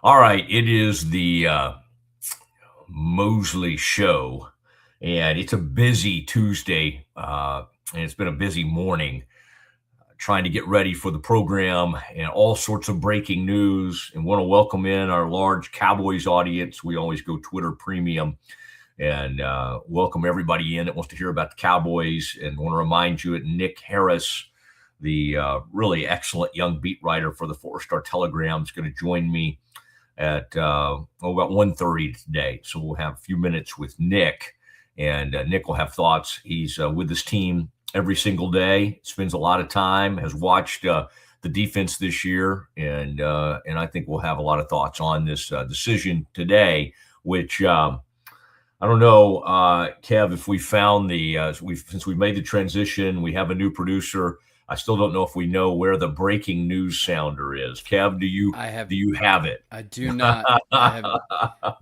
All right, it is the Mosley show, and it's a busy Tuesday, and it's been a busy morning trying to get ready for the program and all sorts of breaking news. And want to welcome in our large Cowboys audience. We always go Twitter premium and welcome everybody in that wants to hear about the Cowboys. And want to remind you that Nick Harris, the really excellent young beat writer for the 4-Star Telegram, is going to join me at about 1:30 today. So we'll have a few minutes with Nick, and Nick will have thoughts. He's with his team every single day, spends a lot of time, has watched the defense this year, and I think we'll have a lot of thoughts on this decision today, which I don't know, Kev, if we found since we made the transition, we have a new producer. I still don't know if we know where the breaking news sounder is. Kev, do you have it? I do not. I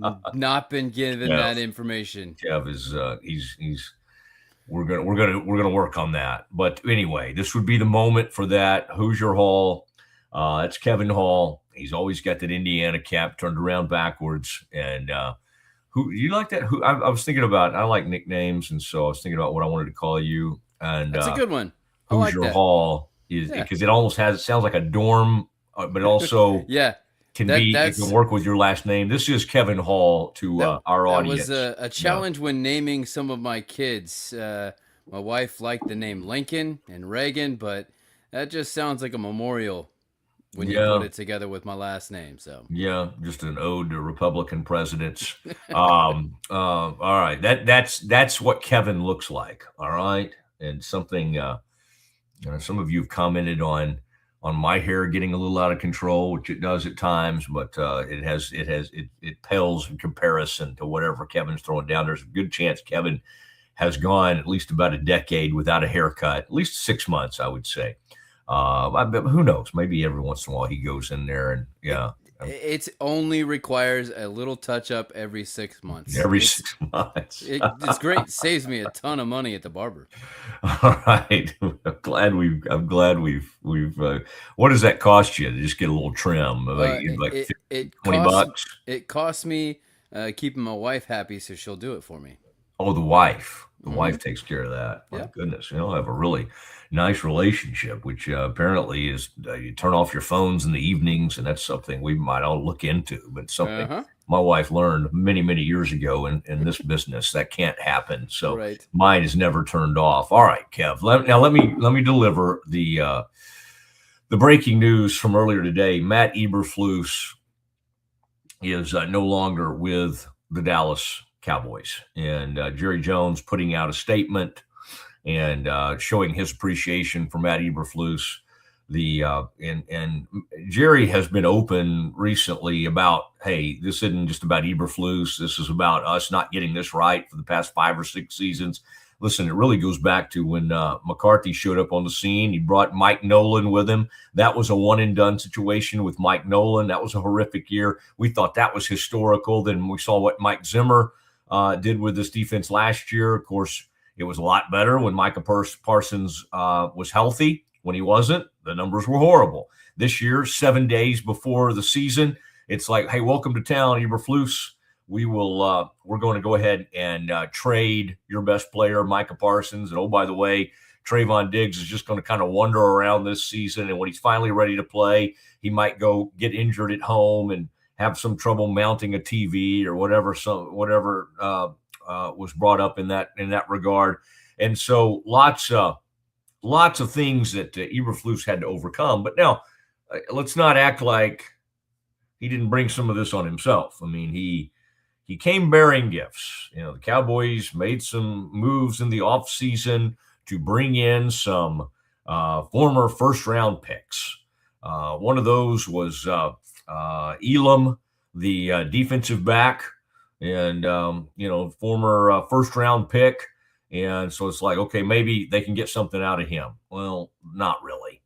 have not been given that information. Kev is we're gonna work on that. But anyway, this would be the moment for that. Hoosier Hall. It's Kevin Hall. He's always got that Indiana cap turned around backwards. And who you like that? Who I was thinking about. I like nicknames, and so I was thinking about what I wanted to call you. And that's a good one. Hoosier Hall is because it almost sounds like a dorm, but also it can work with your last name. This is Kevin Hall to our audience. That was a challenge when naming some of my kids. My wife liked the name Lincoln and Reagan, but that just sounds like a memorial when you put it together with my last name. So just an ode to Republican presidents. All right, that's what Kevin looks like. All right, and something. Some of you have commented on my hair getting a little out of control, which it does at times, but it pales in comparison to whatever Kevin's throwing down. There's a good chance Kevin has gone at least about a decade without a haircut, at least 6 months, I would say. Who knows? Maybe every once in a while he goes in there and It only requires a little touch up every 6 months. It's great. It saves me a ton of money at the barber. All right. I'm glad we've what does that cost you to just get a little trim? Like $20? It costs me keeping my wife happy, so she'll do it for me. Oh, the wife. The wife takes care of that. My goodness. I have a really nice relationship, which apparently is you turn off your phones in the evenings, and that's something we might all look into. But something my wife learned many, many years ago in this business that can't happen. So mine is never turned off. All right, Kev. Let me deliver the breaking news from earlier today. Matt Eberflus is no longer with the Dallas Cowboys, and Jerry Jones putting out a statement and showing his appreciation for Matt Eberflus. And Jerry has been open recently about, hey, this isn't just about Eberflus. This is about us not getting this right for the past 5 or 6 seasons. Listen, it really goes back to when McCarthy showed up on the scene. He brought Mike Nolan with him. That was a one-and-done situation with Mike Nolan. That was a horrific year. We thought that was historical. Then we saw what Mike Zimmer did with this defense last year. Of course, it was a lot better when Micah Parsons was healthy. When he wasn't, the numbers were horrible. This year, 7 days before the season, it's like, hey, welcome to town, Eberflus. We're going to go ahead and trade your best player, Micah Parsons. And oh, by the way, Trayvon Diggs is just going to kind of wander around this season. And when he's finally ready to play, he might go get injured at home and have some trouble mounting a TV or whatever was brought up in that regard. And so lots of things that Eberflus had to overcome. But now let's not act like he didn't bring some of this on himself. I mean, he came bearing gifts. The Cowboys made some moves in the offseason to bring in some former first-round picks. One of those was Elam, the defensive back, and former first-round pick. And so it's like, okay, maybe they can get something out of him. Well, not really.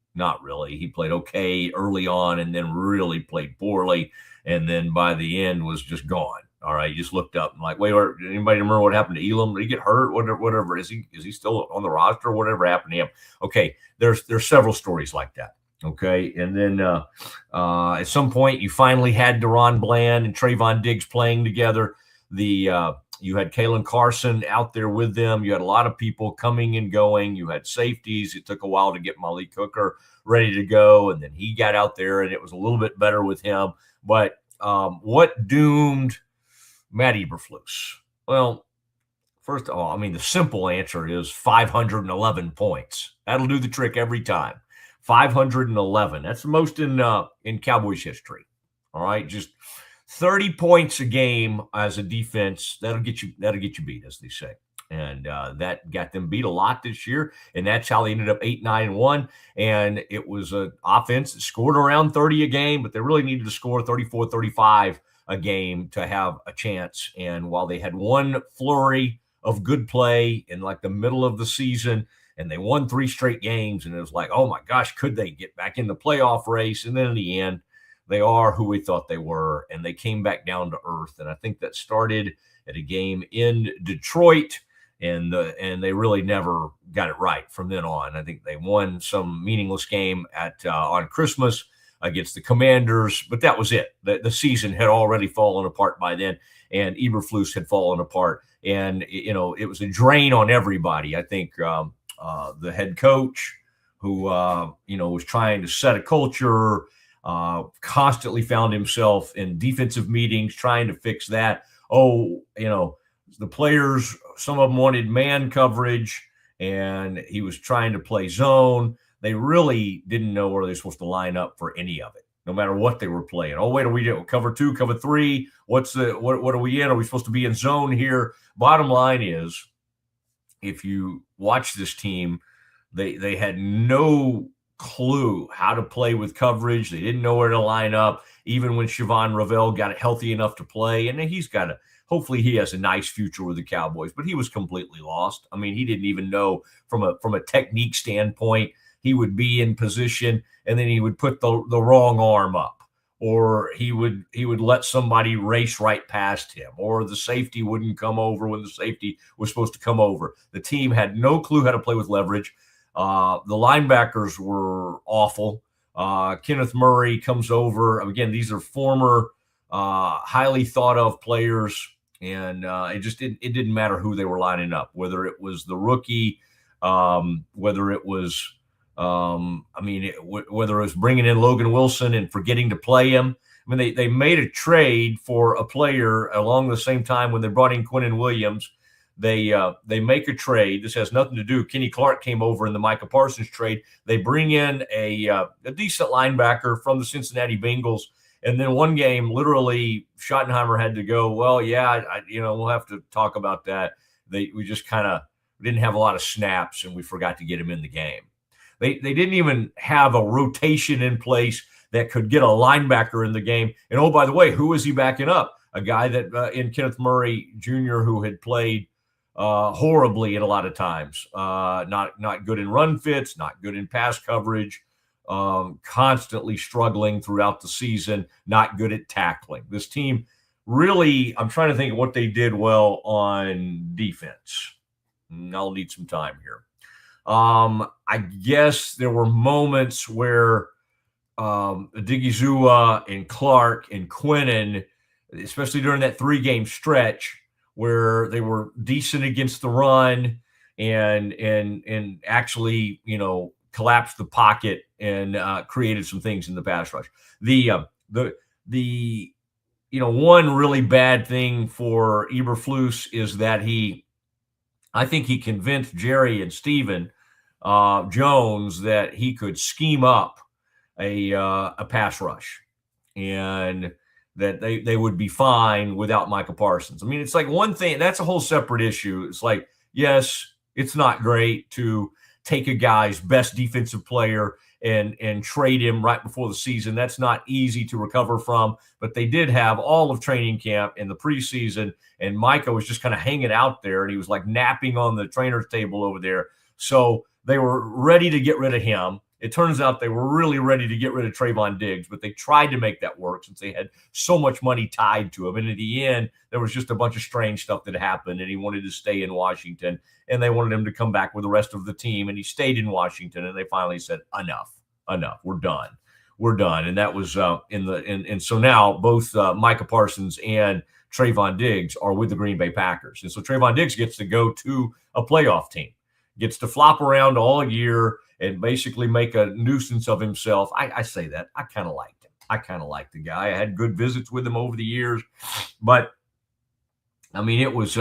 He played okay early on and then really played poorly. And then by the end was just gone. All right. You just looked up and like, wait, anybody remember what happened to Elam? Did he get hurt? Whatever. Is he still on the roster? Whatever happened to him? Okay. There's several stories like that. Okay. And then at some point, you finally had Deron Bland and Trayvon Diggs playing together. You had Kalen Carson out there with them. You had a lot of people coming and going. You had safeties. It took a while to get Malik Hooker ready to go. And then he got out there, and it was a little bit better with him. But what doomed Matt Eberflus? Well, first of all, I mean, the simple answer is 511 points. That'll do the trick every time. 511. That's the most in Cowboys history. All right, just 30 points a game as a defense. That'll get you beat, as they say. And that got them beat a lot this year. And that's how they ended up 8-9-1. And it was an offense that scored around 30 a game, but they really needed to score 34, 35 a game to have a chance. And while they had one flurry of good play in like the middle of the season, and they won 3 straight games, and it was like, oh my gosh, could they get back in the playoff race? And then in the end, they are who we thought they were, and they came back down to earth. And I think that started at a game in Detroit, and they really never got it right from then on. I think they won some meaningless game on Christmas against the Commanders, but that was it. The season had already fallen apart by then, and Eberflus had fallen apart, and it was a drain on everybody. I think the head coach, who was trying to set a culture, constantly found himself in defensive meetings trying to fix that. The players, some of them wanted man coverage, and he was trying to play zone. They really didn't know where they were supposed to line up for any of it, no matter what they were playing. Oh, wait, are we doing cover 2, cover 3? What are we in? Are we supposed to be in zone here? Bottom line is, if you watch this team, they had no clue how to play with coverage. They didn't know where to line up, even when Siobhan Ravel got healthy enough to play. And hopefully he has a nice future with the Cowboys, but he was completely lost. I mean, he didn't even know from a technique standpoint. He would be in position, and then he would put the wrong arm up, or he would let somebody race right past him, or the safety wouldn't come over when the safety was supposed to come over. The team had no clue how to play with leverage. The linebackers were awful. Kenneth Murray comes over. Again, these are former highly thought of players, and it didn't matter who they were lining up, whether it was the rookie, whether it was whether it was bringing in Logan Wilson and forgetting to play him. I mean, they made a trade for a player along the same time when they brought in Quinnen Williams. They make a trade. This has nothing to do. Kenny Clark came over in the Micah Parsons trade. They bring in a decent linebacker from the Cincinnati Bengals. And then one game, literally, Schottenheimer had to go, well, yeah, we'll have to talk about that. We just kind of didn't have a lot of snaps, and we forgot to get him in the game. They didn't even have a rotation in place that could get a linebacker in the game. And, oh, by the way, who is he backing up? A guy that in Kenneth Murray Jr., who had played horribly at a lot of times, not good in run fits, not good in pass coverage, constantly struggling throughout the season, not good at tackling. This team really, I'm trying to think of what they did well on defense. I'll need some time here. I guess there were moments where Digizua and Clark and Quinnen, especially during that 3-game stretch, where they were decent against the run and actually, collapsed the pocket and created some things in the pass rush. One really bad thing for Eberflus is that I think he convinced Jerry and Steven Jones that he could scheme up a pass rush, and that they would be fine without Micah Parsons. I mean, it's like one thing, that's a whole separate issue. It's like, yes, it's not great to take a guy's best defensive player and trade him right before the season. That's not easy to recover from, but they did have all of training camp in the preseason, and Micah was just kind of hanging out there, and he was like napping on the trainer's table over there. So they were ready to get rid of him. It turns out they were really ready to get rid of Trayvon Diggs, but they tried to make that work since they had so much money tied to him. And at the end, there was just a bunch of strange stuff that happened, and he wanted to stay in Washington, and they wanted him to come back with the rest of the team, and he stayed in Washington, and they finally said, enough. enough. We're done. We're done. And that was and so now both Micah Parsons and Trayvon Diggs are with the Green Bay Packers. And so Trayvon Diggs gets to go to a playoff team, gets to flop around all year and basically make a nuisance of himself. I say that. I kind of liked him. I kind of liked the guy. I had good visits with him over the years. But, I mean, it was,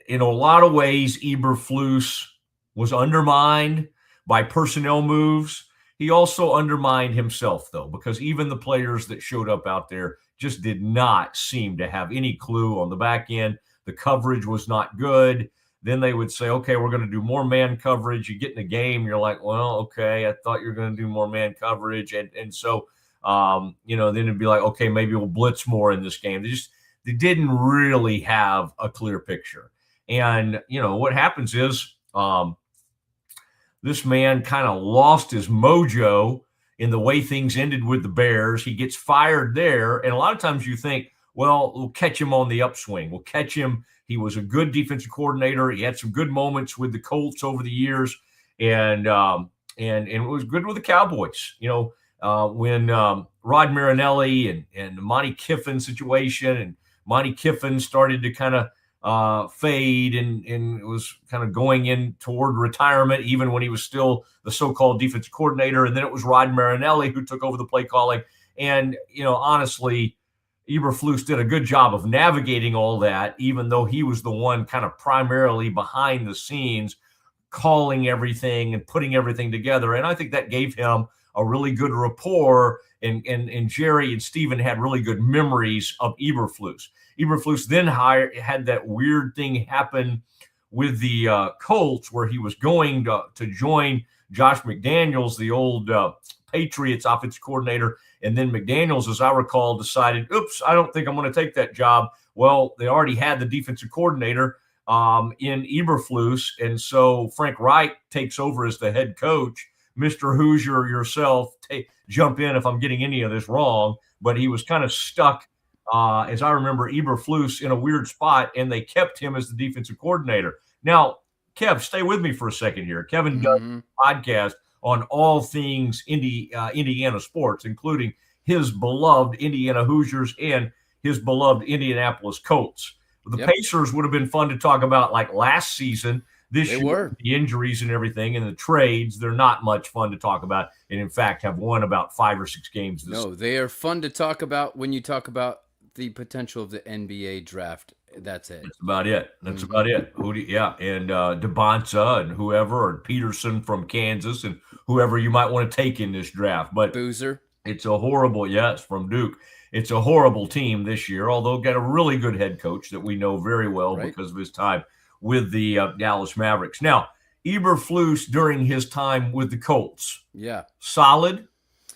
in a lot of ways, Eberflus was undermined by personnel moves. He also undermined himself, though, because even the players that showed up out there just did not seem to have any clue on the back end. The coverage was not good. Then they would say, okay, we're going to do more man coverage. You get in the game, you're like, well, okay, I thought you were going to do more man coverage. And so, then it'd be like, okay, maybe we'll blitz more in this game. They didn't really have a clear picture. And, what happens is this man kind of lost his mojo in the way things ended with the Bears. He gets fired there. And a lot of times you think, well, we'll catch him on the upswing. We'll catch him. He was a good defensive coordinator. He had some good moments with the Colts over the years. And it was good with the Cowboys. When Rod Marinelli and the Monty Kiffin situation, and Monty Kiffin started to kind of fade and was kind of going in toward retirement, even when he was still the so-called defensive coordinator. And then it was Rod Marinelli who took over the play calling. And, honestly, Eberflus did a good job of navigating all that, even though he was the one kind of primarily behind the scenes calling everything and putting everything together. And I think that gave him a really good rapport. And Jerry and Steven had really good memories of Eberflus. Eberflus then had that weird thing happen with the Colts, where he was going to join Josh McDaniels, the old Patriots offensive coordinator. And then McDaniels, as I recall, decided, oops, I don't think I'm going to take that job. Well, they already had the defensive coordinator in Eberflus. And so Frank Reich takes over as the head coach. Mr. Hoosier yourself, jump in if I'm getting any of this wrong. But he was kind of stuck, as I remember, Eberflus in a weird spot, and they kept him as the defensive coordinator. Now, Kev, stay with me for a second here. Kevin does a podcast on all things Indiana sports, including his beloved Indiana Hoosiers and his beloved Indianapolis Colts. The Pacers would have been fun to talk about like last season. This year, the injuries and everything and the trades, they're not much fun to talk about. And, in fact, have won about 5 or 6 games this season. They are fun to talk about when you talk about the potential of the NBA draft. That's it. That's about it. That's about it. And DeBonta and whoever, or Peterson from Kansas and whoever you might want to take in this draft. But Boozer. It's a horrible, from Duke. It's a horrible team this year, although got a really good head coach that we know very well because of his time with the Dallas Mavericks. Now, Eberflus during his time with the Colts. Yeah. Solid.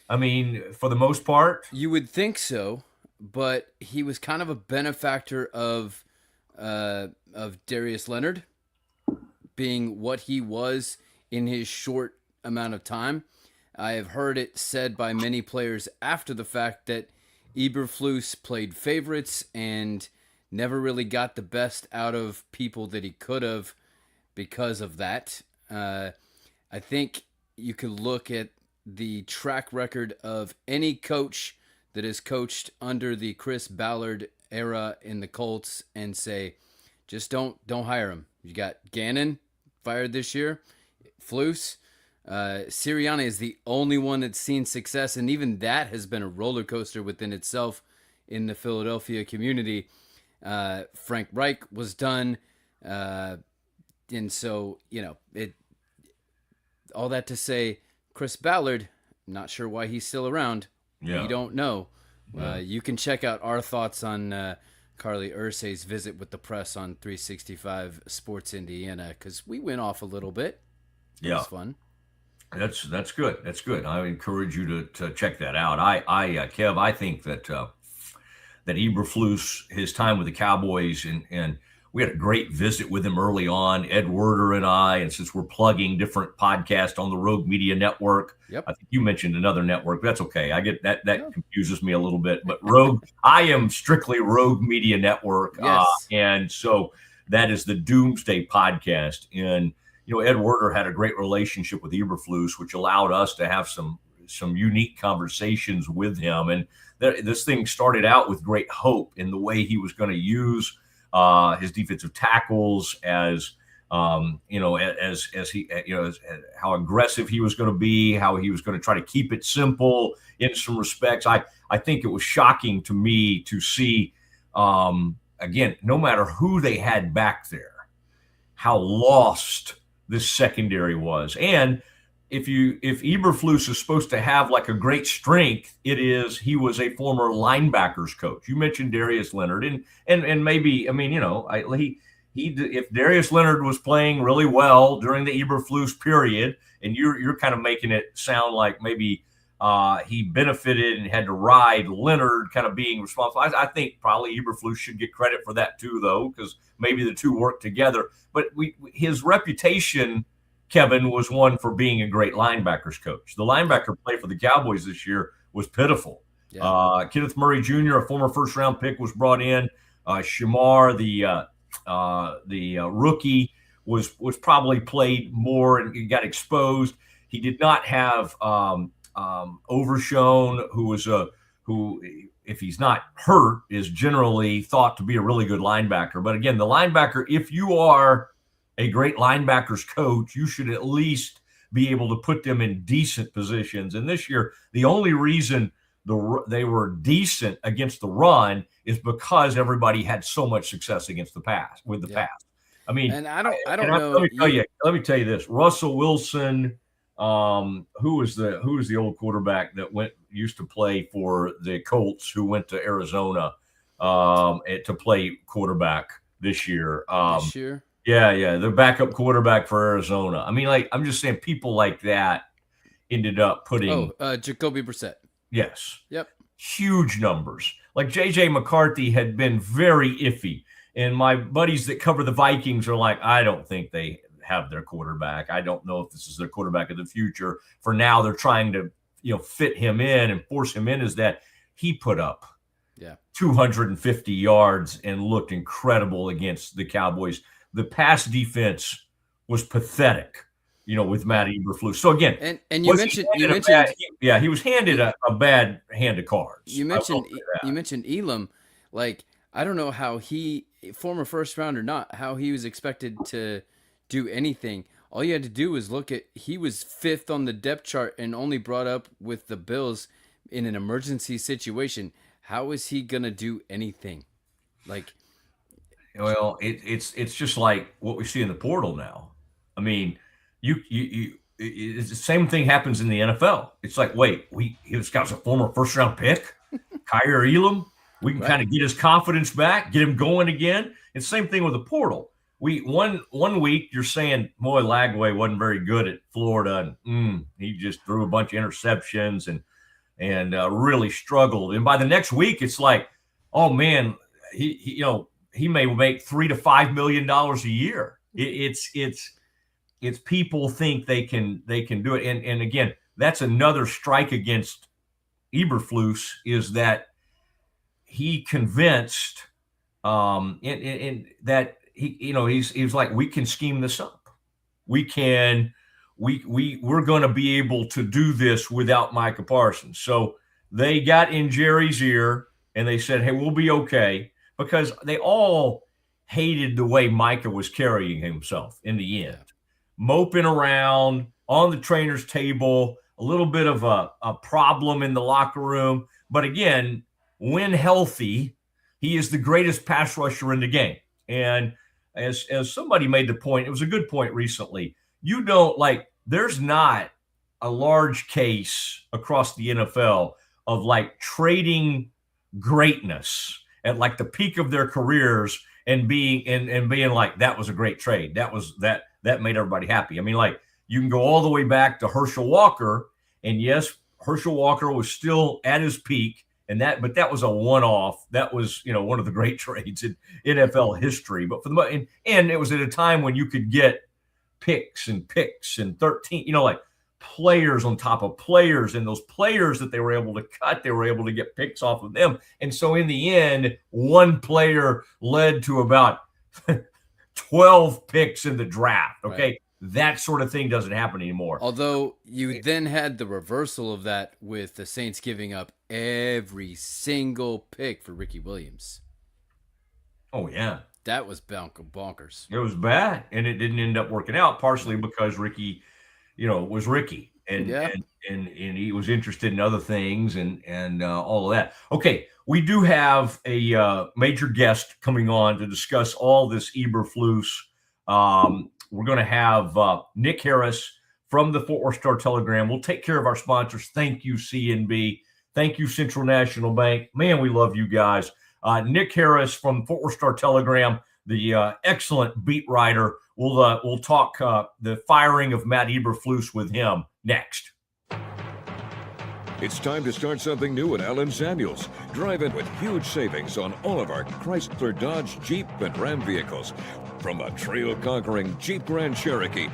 I mean, for the most part. You would think so, but he was kind of a benefactor of Darius Leonard being what he was in his short amount of time. I have heard it said by many players after the fact that Eberflus played favorites and never really got the best out of people that he could have because of that. I think you could look at the track record of any coach that has coached under the Chris Ballard era in the Colts and say, just don't hire him. You got Gannon fired this year, Flus. Sirianni is the only one that's seen success, and even that has been a roller coaster within itself in the Philadelphia community. Frank Reich was done, and so all that to say, Chris Ballard, not sure why he's still around. We don't know. You can check out our thoughts on Carly Ursay's visit with the press on 365 Sports Indiana, because we went off a little bit. It was fun. That's good. That's good. I encourage you to check that out. Kev, I think that Eberflus, his time with the Cowboys, and we had a great visit with him early on, Ed Werder and I, and since we're plugging different podcasts on the Rogue Media Network, I think you mentioned another network. That's okay. I get that confuses me a little bit, but Rogue, I am strictly Rogue Media Network. Yes. And so that is the Doomsday podcast. And Ed Werder had a great relationship with Eberflus, which allowed us to have some some unique conversations with him. And this thing started out with great hope in the way he was going to use his defensive tackles as as he, as how aggressive he was going to be, how he was going to try to keep it simple in some respects. I think it was shocking to me to see, again, no matter who they had back there, how lost this secondary was. And if Eberflus is supposed to have like a great strength, it is he was a former linebackers coach. You mentioned Darius Leonard, and maybe, I mean, if Darius Leonard was playing really well during the Eberflus period, and you're kind of making it sound like maybe he benefited and had to ride Leonard kind of being responsible. I think probably Eberflus should get credit for that too, though, because maybe the two work together. But his reputation, Kevin, was one for being a great linebackers coach. The linebacker play for the Cowboys this year was pitiful. Yeah. Kenneth Murray Jr., a former first-round pick, was brought in. Shamar, the rookie, was probably played more and got exposed. He did not have Overshone, who, if he's not hurt, is generally thought to be a really good linebacker. But again, the linebacker, if you are a great linebackers coach, you should at least be able to put them in decent positions. And this year, the only reason they were decent against the run is because everybody had so much success against the pass with the pass. I mean, and I don't know. Let me tell you this: Russell Wilson, who was the old quarterback that used to play for the Colts, who went to Arizona to play quarterback this year. This year. Yeah, the backup quarterback for Arizona. I mean, I'm just saying, people like that ended up putting. Jacoby Brissett. Yes. Yep. Huge numbers. Like J.J. McCarthy had been very iffy, and my buddies that cover the Vikings are like, I don't think they have their quarterback. I don't know if this is their quarterback of the future. For now, they're trying to fit him in and force him in. Is that he put up 250 yards and looked incredible against the Cowboys. The pass defense was pathetic, with Matt Eberflus. So again, and you mentioned he was handed a bad hand of cards. You mentioned Elam. Like, I don't know how former first round or not, how he was expected to do anything. All you had to do was he was 5th on the depth chart and only brought up with the Bills in an emergency situation. How is he gonna do anything? Like, well, it's just like what we see in the portal now. I mean, it's the same thing happens in the NFL. It's like, wait, this guy's a former first round pick, Kyer Elam. We can kind of get his confidence back, get him going again. It's the same thing with the portal. One week you're saying Moy Lagway wasn't very good at Florida, and he just threw a bunch of interceptions and really struggled. And by the next week, it's like, oh man, he may make $3 to $5 million a year. It's people think they can do it, and again, that's another strike against Eberflus, is that he convinced and that he's like, we can scheme this up. We're going to be able to do this without Micah Parsons. So they got in Jerry's ear and they said, hey, we'll be okay, because they all hated the way Micah was carrying himself in the end. Moping around on the trainer's table, a little bit of a problem in the locker room. But again, when healthy, he is the greatest pass rusher in the game. And as somebody made the point, it was a good point recently, there's not a large case across the NFL of like trading greatness at like the peak of their careers and being like, that was a great trade. That made everybody happy. I mean, like, you can go all the way back to Herschel Walker, and yes, Herschel Walker was still at his peak, but that was a one-off. That was, one of the great trades in NFL history. But and it was at a time when you could get picks and 13, like players on top of players, and those players that they were able to cut, they were able to get picks off of them. And so in the end, one player led to about 12 picks in the draft. Okay. Right. That sort of thing doesn't happen anymore. Although you then had the reversal of that with the Saints giving up every single pick for Ricky Williams. Oh, yeah. That was bonkers. It was bad, and it didn't end up working out, partially because Ricky, was Ricky. And he was interested in other things and all of that. Okay, we do have a major guest coming on to discuss all this Eberflus. We're going to have Nick Harris from the Fort Worth Star-Telegram. We'll take care of our sponsors. Thank you, CNB. Thank you, Central National Bank. Man, we love you guys. Nick Harris from Fort Worth Star-Telegram, the excellent beat writer. We'll talk the firing of Matt Eberflus with him next. It's time to start something new at Allen Samuels. Drive in with huge savings on all of our Chrysler, Dodge, Jeep, and Ram vehicles. From a trail-conquering Jeep Grand Cherokee,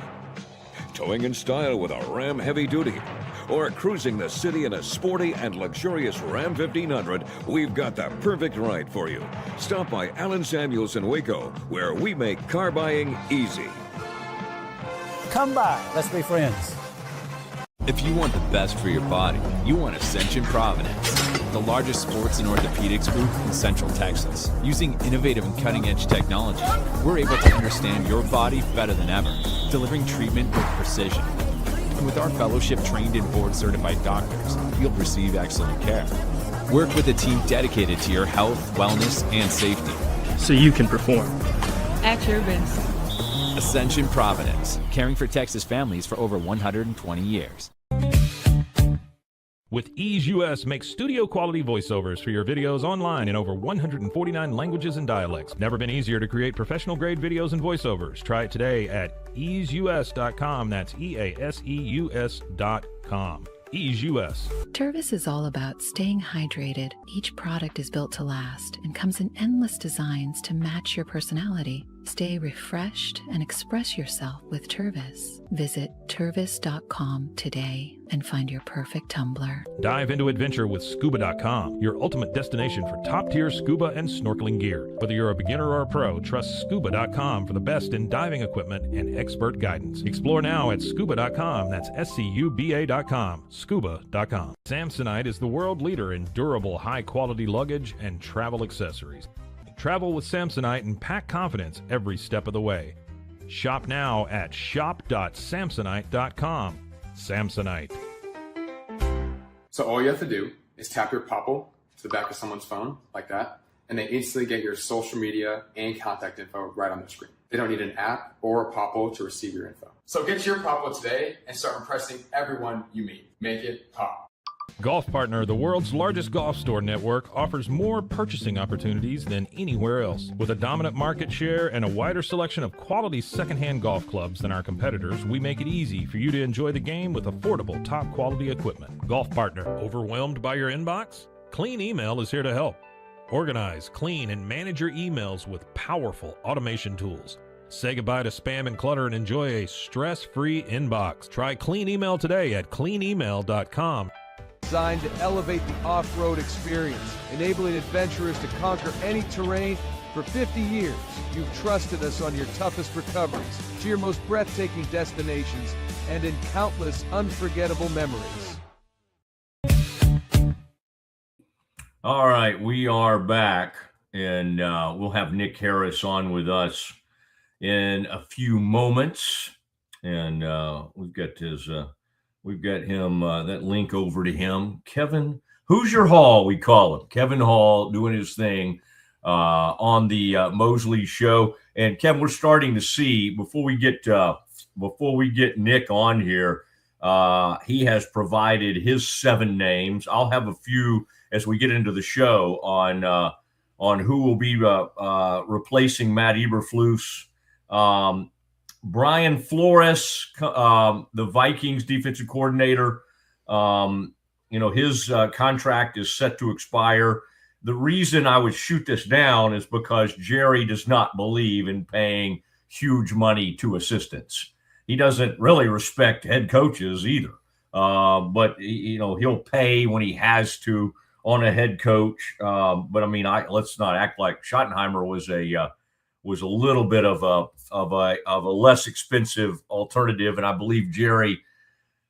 towing in style with a Ram Heavy Duty, or cruising the city in a sporty and luxurious Ram 1500, we've got the perfect ride for you. Stop by Allen Samuels in Waco, where we make car buying easy. Come by, let's be friends. If you want the best for your body, you want Ascension Providence, the largest sports and orthopedics group in Central Texas. Using innovative and cutting-edge technology, we're able to understand your body better than ever, delivering treatment with precision. And with our fellowship-trained and board-certified doctors, you'll receive excellent care. Work with a team dedicated to your health, wellness, and safety. So you can perform. At your best. Ascension Providence, caring for Texas families for over 120 years. With Ease US, make studio quality voiceovers for your videos online in over 149 languages and dialects. Never been easier to create professional grade videos and voiceovers. Try it today at easeus.com. That's EASEUS.com. Ease US. Tervis is all about staying hydrated. Each product is built to last and comes in endless designs to match your personality. Stay refreshed and express yourself with Tervis. Visit tervis.com today and find your perfect tumbler. Dive into adventure with scuba.com, your ultimate destination for top-tier scuba and snorkeling gear. Whether you're a beginner or a pro, trust scuba.com for the best in diving equipment and expert guidance. Explore now at scuba.com. That's SCUBA.com. Scuba.com. Samsonite is the world leader in durable, high-quality luggage and travel accessories. Travel with Samsonite and pack confidence every step of the way. Shop now at shop.samsonite.com. Samsonite. So all you have to do is tap your Popple to the back of someone's phone, like that, and they instantly get your social media and contact info right on their screen. They don't need an app or a Popple to receive your info. So get your Popple today and start impressing everyone you meet. Make it pop. Golf Partner, the world's largest golf store network, offers more purchasing opportunities than anywhere else. With a dominant market share and a wider selection of quality secondhand golf clubs than our competitors, we make it easy for you to enjoy the game with affordable, top-quality equipment. Golf Partner, overwhelmed by your inbox? Clean Email is here to help. Organize, clean, and manage your emails with powerful automation tools. Say goodbye to spam and clutter and enjoy a stress-free inbox. Try Clean Email today at cleanemail.com. Designed to elevate the off-road experience, enabling adventurers to conquer any terrain. For 50 years, you've trusted us on your toughest recoveries, to your most breathtaking destinations, and in countless unforgettable memories. All right, we are back, and we'll have Nick Harris on with us in a few moments, and we've got him, that link over to him. Kevin, Hoosier Hall, we call him. Kevin Hall doing his thing on the Mosley show. And Kevin, we're starting to see, before we get Nick on here, he has provided his 7 names. I'll have a few as we get into the show on who will be replacing Matt Eberflus. Brian Flores, the Vikings defensive coordinator, his contract is set to expire. The reason I would shoot this down is because Jerry does not believe in paying huge money to assistants. He doesn't really respect head coaches either. But he'll pay when he has to on a head coach. But I mean, let's not act like Schottenheimer was a little bit of a less expensive alternative. And I believe Jerry,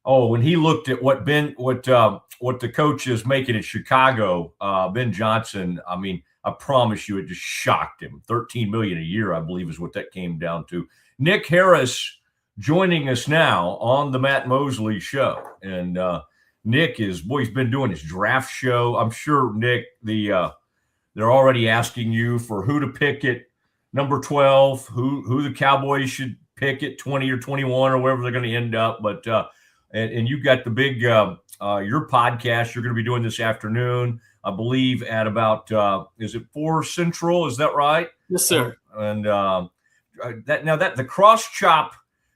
when he looked at what the coach is making at Chicago, Ben Johnson, I mean, I promise you, it just shocked him. $13 million a year, I believe, is what that came down to. Nick Harris joining us now on the Matt Mosley Show, and Nick he's been doing his draft show. I'm sure, Nick, they're already asking you for who to pick at number 12, who the Cowboys should pick at 20 or 21 or wherever they're going to end up. But and you've got the big your podcast you're going to be doing this afternoon, I believe, at about is it 4 Central? Is that right? Yes, sir. And the cross chop,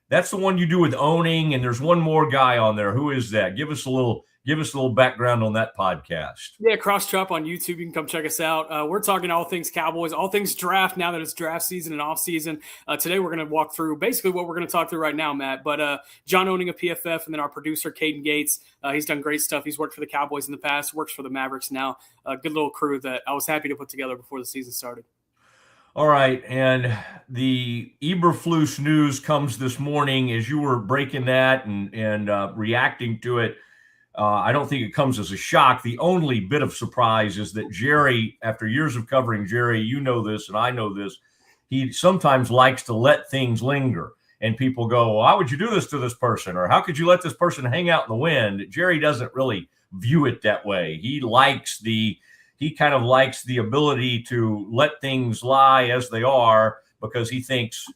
that's the one you do with owning, and there's one more guy on there. Who is that? Give us a little background on that podcast. Yeah, Cross Chop on YouTube. You can come check us out. We're talking all things Cowboys, all things draft now that it's draft season and off season. Today we're going to walk through basically what we're going to talk through right now, Matt. But John Owning of PFF, and then our producer, Caden Gates. He's done great stuff. He's worked for the Cowboys in the past, works for the Mavericks now. A good little crew that I was happy to put together before the season started. All right, and the Eberflus news comes this morning. As you were breaking that and reacting to it, I don't think it comes as a shock. The only bit of surprise is that Jerry, after years of covering Jerry, you know this and I know this, he sometimes likes to let things linger. And people go, well, why would you do this to this person? Or how could you let this person hang out in the wind? Jerry doesn't really view it that way. He kind of likes the ability to let things lie as they are, because he thinks,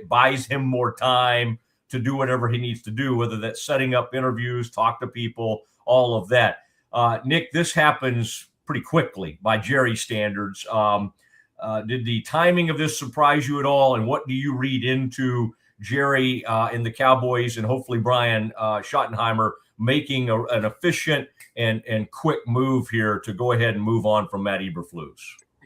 buys him more time to do whatever he needs to do, whether that's setting up interviews, talk to people, all of that. Nick, this happens pretty quickly by Jerry's standards. Did the timing of this surprise you at all? And what do you read into Jerry and the Cowboys, and hopefully Brian Schottenheimer making an efficient and quick move here to go ahead and move on from Matt Eberflus?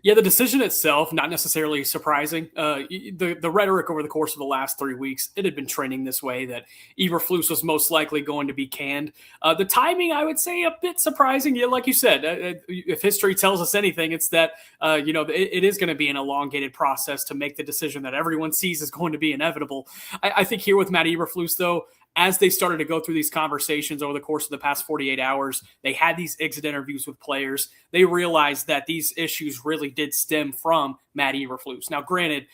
Yeah, the decision itself, not necessarily surprising. The rhetoric over the course of the last 3 weeks, it had been trending this way, that Eberflus was most likely going to be canned. The timing, I would say, a bit surprising. Yeah, like you said, if history tells us anything, it's that it is going to be an elongated process to make the decision that everyone sees is going to be inevitable. I think here with Matt Eberflus, though, as they started to go through these conversations over the course of the past 48 hours, they had these exit interviews with players. They realized that these issues really did stem from Matt Eberflus. Now, granted,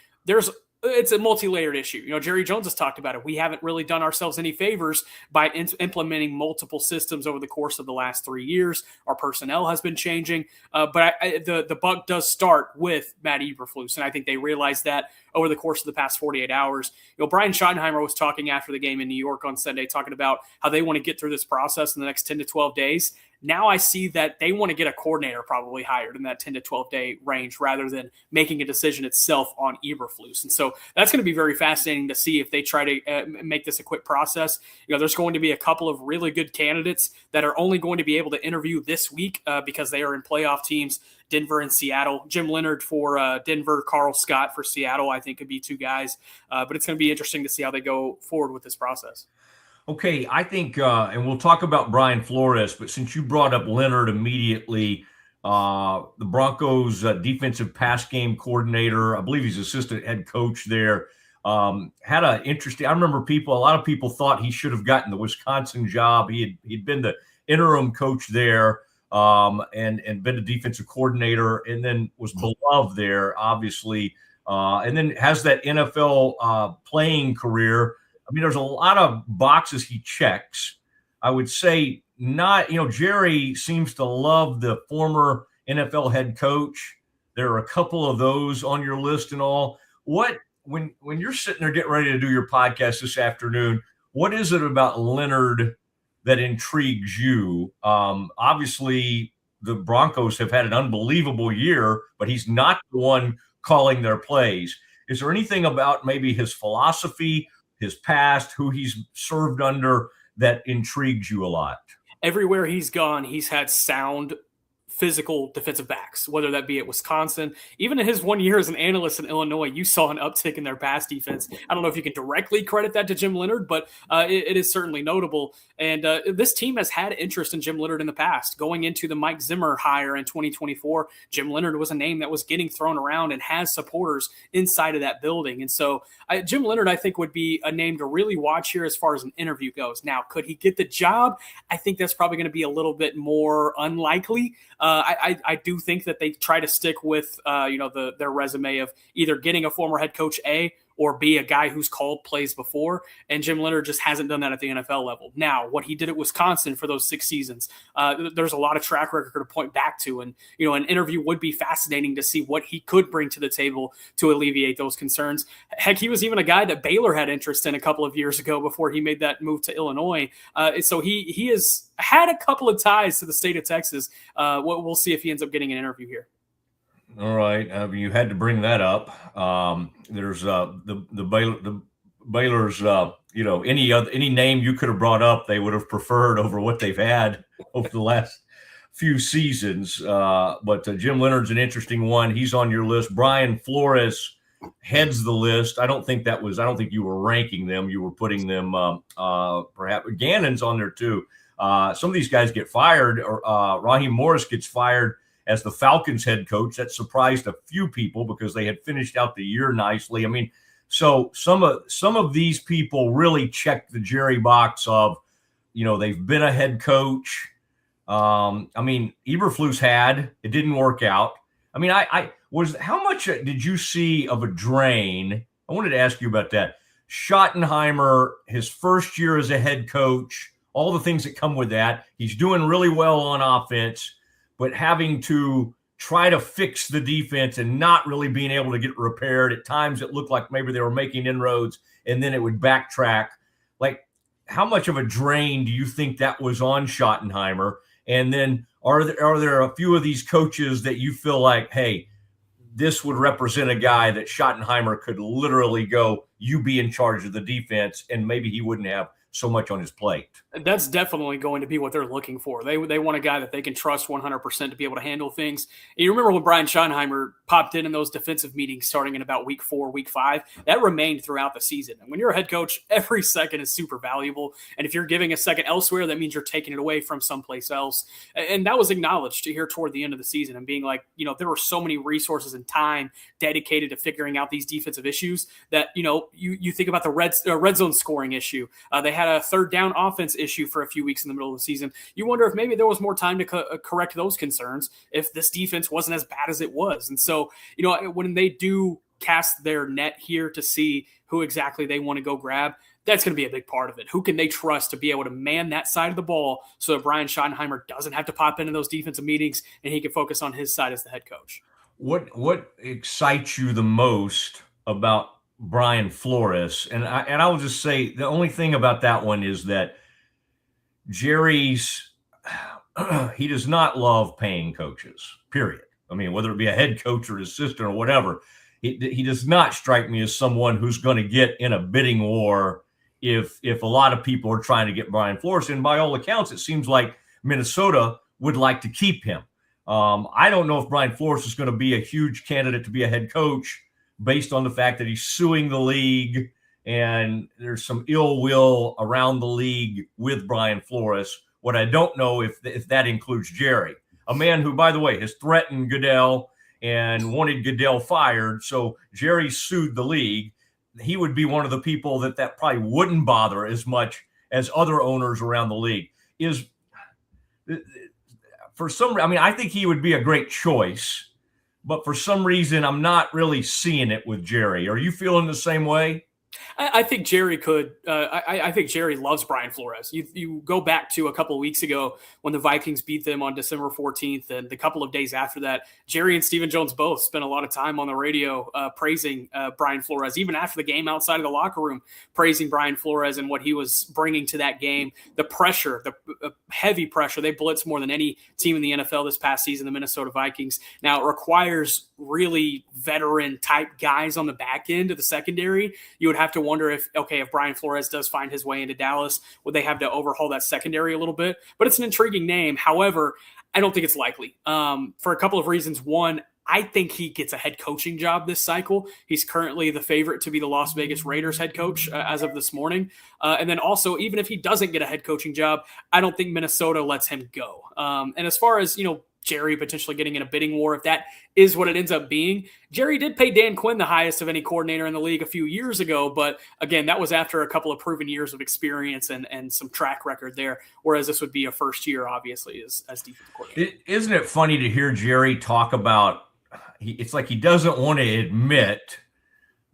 it's a multi-layered issue. Jerry Jones has talked about it. We haven't really done ourselves any favors by implementing multiple systems over the course of the last 3 years. Our personnel has been changing, but the buck does start with Matt Eberflus, and I think they realized that over the course of the past 48 hours. Brian Schottenheimer was talking after the game in New York on Sunday, talking about how they want to get through this process in the next 10 to 12 days. Now I see that they want to get a coordinator probably hired in that 10 to 12 day range rather than making a decision itself on Eberflus. And so that's going to be very fascinating to see if they try to make this a quick process. There's going to be a couple of really good candidates that are only going to be able to interview this week because they are in playoff teams, Denver and Seattle. Jim Leonard for Denver, Carl Scott for Seattle, I think could be 2 guys. But it's going to be interesting to see how they go forward with this process. Okay, I think, and we'll talk about Brian Flores, but since you brought up Leonard immediately, the Broncos defensive pass game coordinator, I believe he's assistant head coach there, had an interesting, I remember a lot of people thought he should have gotten the Wisconsin job. He'd been the interim coach there and been a defensive coordinator, and then was beloved there, obviously, and then has that NFL playing career. I mean, there's a lot of boxes he checks. I would say not, Jerry seems to love the former NFL head coach. There are a couple of those on your list and all. When you're sitting there getting ready to do your podcast this afternoon, what is it about Leonard that intrigues you? Obviously, the Broncos have had an unbelievable year, but he's not the one calling their plays. Is there anything about maybe his philosophy, his past, who he's served under, that intrigues you a lot? Everywhere he's gone, he's had sound physical defensive backs, whether that be at Wisconsin. Even in his 1 year as an analyst in Illinois, you saw an uptick in their pass defense. I don't know if you can directly credit that to Jim Leonhard, but it is certainly notable. And this team has had interest in Jim Leonhard in the past. Going into the Mike Zimmer hire in 2024, Jim Leonhard was a name that was getting thrown around and has supporters inside of that building. And so Jim Leonhard, I think, would be a name to really watch here as far as an interview goes. Now, could he get the job? I think that's probably going to be a little bit more unlikely. I do think that they try to stick with their resume of either getting a former head coach or B, a guy who's called plays before, and Jim Leonhard just hasn't done that at the NFL level. Now, what he did at Wisconsin for those 6 seasons, there's a lot of track record to point back to, and an interview would be fascinating to see what he could bring to the table to alleviate those concerns. Heck, he was even a guy that Baylor had interest in a couple of years ago before he made that move to Illinois. So he has had a couple of ties to the state of Texas. We'll see if he ends up getting an interview here. All right, you had to bring that up. There's the Baylor's. Any name you could have brought up, they would have preferred over what they've had over the last few seasons. But Jim Leonhard's an interesting one. He's on your list. Brian Flores heads the list. I don't think you were ranking them. You were putting them. Perhaps Gannon's on there too. Some of these guys get fired. Raheem Morris gets fired as the Falcons head coach. That surprised a few people because they had finished out the year nicely. I mean, so some of these people really checked the Jerry box of, they've been a head coach. Eberflus it didn't work out. How much did you see of a drain? I wanted to ask you about that. Schottenheimer, his first year as a head coach, all the things that come with that. He's doing really well on offense, but having to try to fix the defense and not really being able to get repaired. At times it looked like maybe they were making inroads and then it would backtrack. Like, how much of a drain do you think that was on Schottenheimer? And then are there a few of these coaches that you feel like, hey, this would represent a guy that Schottenheimer could literally go, you be in charge of the defense, and maybe he wouldn't have so much on his plate? That's definitely going to be what they're looking for. They want a guy that they can trust 100% to be able to handle things. And you remember when Brian Schottenheimer popped in those defensive meetings starting in about week 4, week 5, that remained throughout the season. And when you're a head coach, every second is super valuable. And if you're giving a second elsewhere, that means you're taking it away from someplace else. And that was acknowledged here toward the end of the season and being like, there were so many resources and time dedicated to figuring out these defensive issues that, you think about the red zone scoring issue. They had a third down offense issue for a few weeks in the middle of the season. You wonder if maybe there was more time to correct those concerns if this defense wasn't as bad as it was. And so, when they do cast their net here to see who exactly they want to go grab, that's going to be a big part of it. Who can they trust to be able to man that side of the ball so that Brian Schottenheimer doesn't have to pop into those defensive meetings and he can focus on his side as the head coach? What excites you the most about Brian Flores? And I will just say the only thing about that one is that Jerry's he does not love paying coaches, period. I mean, whether it be a head coach or his assistant or whatever, he does not strike me as someone who's going to get in a bidding war if a lot of people are trying to get Brian Flores. And by all accounts, it seems like Minnesota would like to keep him. I don't know if Brian Flores is going to be a huge candidate to be a head coach based on the fact that he's suing the league and there's some ill will around the league with Brian Flores. What I don't know if that includes Jerry, a man who, by the way, has threatened Goodell and wanted Goodell fired. So Jerry sued the league. He would be one of the people that probably wouldn't bother as much as other owners around the league. I think he would be a great choice, but for some reason, I'm not really seeing it with Jerry. Are you feeling the same way? I think Jerry could. I think Jerry loves Brian Flores. You go back to a couple of weeks ago when the Vikings beat them on December 14th, and the couple of days after that, Jerry and Stephen Jones both spent a lot of time on the radio praising Brian Flores, even after the game outside of the locker room, praising Brian Flores and what he was bringing to that game. The pressure, the heavy pressure. They blitzed more than any team in the NFL this past season, the Minnesota Vikings. Now, it requires really veteran-type guys on the back end of the secondary. You would have to wonder if Brian Flores does find his way into Dallas, would they have to overhaul that secondary a little bit? But it's an intriguing name. However, I don't think it's likely for a couple of reasons. One, I think he gets a head coaching job this cycle. He's currently the favorite to be the Las Vegas Raiders head coach as of this morning. And then also, even if he doesn't get a head coaching job, I don't think Minnesota lets him go. And as far as, Jerry potentially getting in a bidding war, if that is what it ends up being, Jerry did pay Dan Quinn the highest of any coordinator in the league a few years ago. But again, that was after a couple of proven years of experience and some track record there. Whereas this would be a first year, obviously, as defensive coordinator. Isn't it funny to hear Jerry talk about, it's like he doesn't want to admit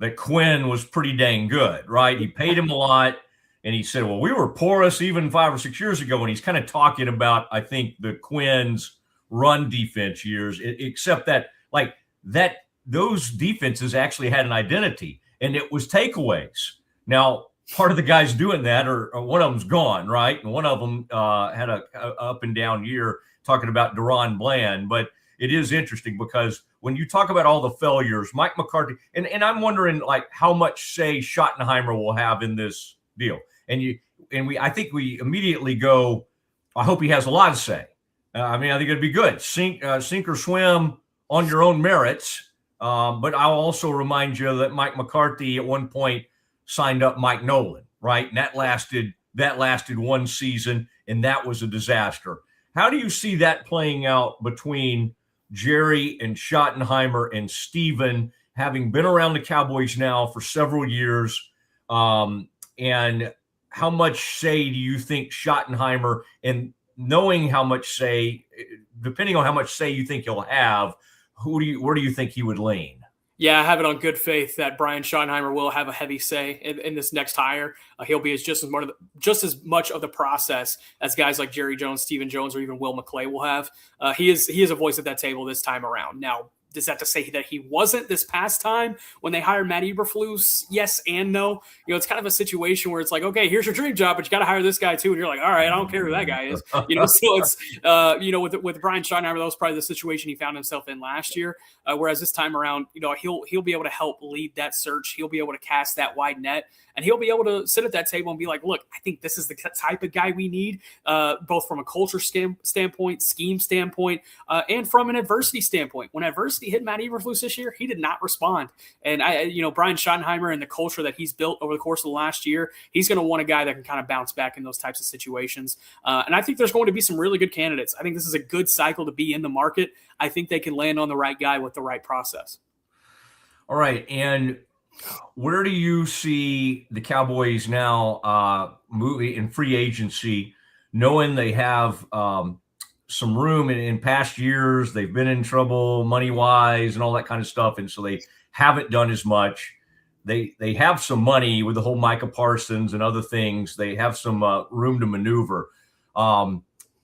that Quinn was pretty dang good, right? He paid him a lot. And he said, well, we were porous even 5 or 6 years ago. And he's kind of talking about, I think, the Quinn's run defense years, except that those defenses actually had an identity, and it was takeaways. Now, part of the guys doing that, or one of them's gone, right? And one of them had a up and down year, talking about Deron Bland. But it is interesting because when you talk about all the failures, Mike McCarthy, and I'm wondering how much say Schottenheimer will have in this deal. I think we immediately go, I hope he has a lot to say. I think it'd be good. Sink or swim on your own merits. But I'll also remind you that Mike McCarthy at one point signed up Mike Nolan, right? And that lasted 1 season, and that was a disaster. How do you see that playing out between Jerry and Schottenheimer and Steven, having been around the Cowboys now for several years? And how much say do you think Schottenheimer, and knowing how much say, depending on how much say you think he'll have, where do you think he would lean? Yeah, I have it on good faith that Brian Schottenheimer will have a heavy say in this next hire. He'll be just as much of the process as guys like Jerry Jones, Stephen Jones, or even Will McClay will have. He is a voice at that table this time around. Now, is that to say that he wasn't this past time when they hired Matt Eberflus? Yes and no. It's kind of a situation where it's like, okay, here's your dream job, but you got to hire this guy too. And you're like, all right, I don't care who that guy is. So it's, with Brian Schottenheimer, that was probably the situation he found himself in last year. Whereas this time around, he'll be able to help lead that search. He'll be able to cast that wide net, and he'll be able to sit at that table and be like, look, I think this is the type of guy we need, both from a culture standpoint, scheme standpoint, and from an adversity standpoint. When adversity hit Matt Eberflus this year, he did not respond. And Brian Schottenheimer and the culture that he's built over the course of the last year, he's going to want a guy that can kind of bounce back in those types of situations. And I think there's going to be some really good candidates. I think this is a good cycle to be in the market. I think they can land on the right guy with the right process. All right. And where do you see the Cowboys now moving in free agency, knowing they have some room in past years? They've been in trouble money-wise and all that kind of stuff, and so they haven't done as much. They have some money with the whole Micah Parsons and other things. They have some room to maneuver.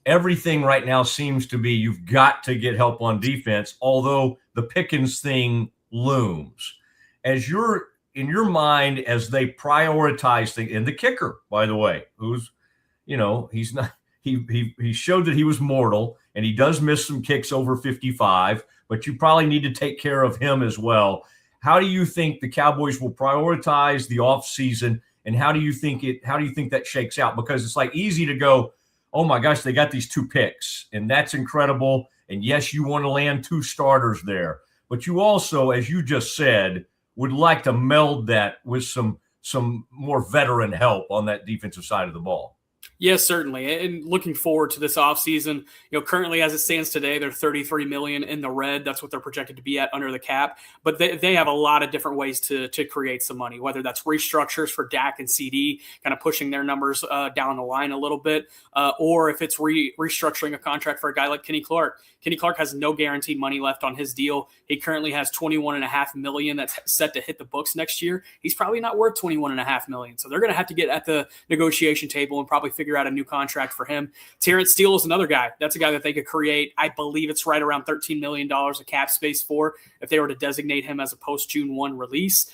Everything right now seems to be you've got to get help on defense, although the Pickens thing looms. As you're in your mind, as they prioritize things, and the kicker, by the way, who's, he's not, he showed that he was mortal, and he does miss some kicks over 55, but you probably need to take care of him as well. How do you think the Cowboys will prioritize the offseason, and how do you think that shakes out? Because it's easy to go, oh my gosh, they got these 2 picks, and that's incredible. And yes, you want to land 2 starters there, but you also, as you just said, would like to meld that with some more veteran help on that defensive side of the ball. Yes, certainly. And looking forward to this offseason, currently as it stands today, they're $33 million in the red. That's what they're projected to be at under the cap. But they have a lot of different ways to create some money, whether that's restructures for Dak and CD, kind of pushing their numbers down the line a little bit, or if it's restructuring a contract for a guy like Kenny Clark. Kenny Clark has no guaranteed money left on his deal. He currently has $21.5 million that's set to hit the books next year. He's probably not worth $21.5 million. So they're going to have to get at the negotiation table and probably figure out a new contract for him. Terrence Steele is another guy. That's a guy that they could create. I believe it's right around $13 million of cap space for if they were to designate him as a post-June 1 release.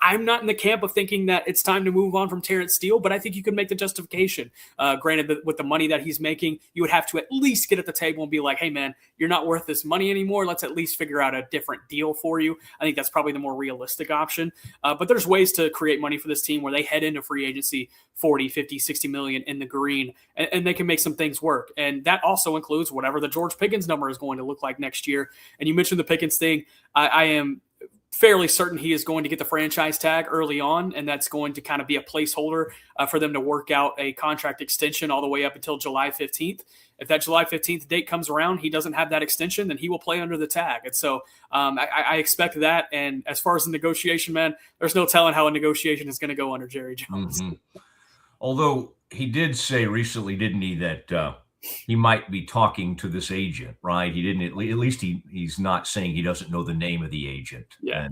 I'm not in the camp of thinking that it's time to move on from Terrence Steele, but I think you could make the justification. Granted, that with the money that he's making, you would have to at least get at the table and be like, hey, man, you're not worth this money anymore. Let's at least figure out a different deal for you. I think that's probably the more realistic option. But there's ways to create money for this team where they head into free agency 40, 50, 60 million in the green, and they can make some things work. And that also includes whatever the George Pickens number is going to look like next year. And you mentioned the Pickens thing. I am fairly certain he is going to get the franchise tag early on, and that's going to kind of be a placeholder for them to work out a contract extension all the way up until July 15th. If that July 15th date comes around, he doesn't have that extension, then he will play under the tag. And so I expect that. And as far as the negotiation, man, there's no telling how a negotiation is going to go under Jerry Jones. Mm-hmm. Although he did say recently, didn't he, that he might be talking to this agent, right? He didn't. At least he's not saying he doesn't know the name of the agent. Yeah.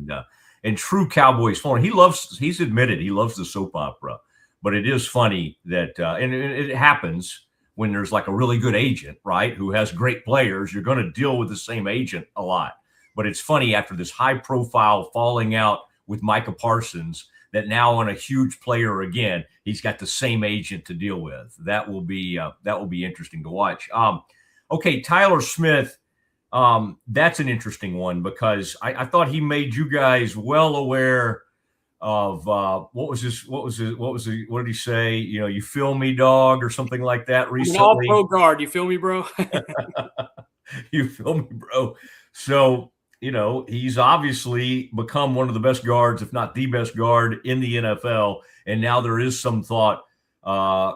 And true Cowboys fan, he's admitted he loves the soap opera. But it is funny that and it happens when there's like a really good agent, right, who has great players. You're going to deal with the same agent a lot. But it's funny after this high-profile falling out with Micah Parsons that now on a huge player again, he's got the same agent to deal with. That will be interesting to watch. Okay, Tyler Smith, that's an interesting one because I thought he made you guys well aware of what did he say? You know, you feel me, dog, or something like that recently. An all-pro guard, you feel me, bro? You feel me, bro? So, you know, he's obviously become one of the best guards, if not the best guard in the NFL. And now there is some thought.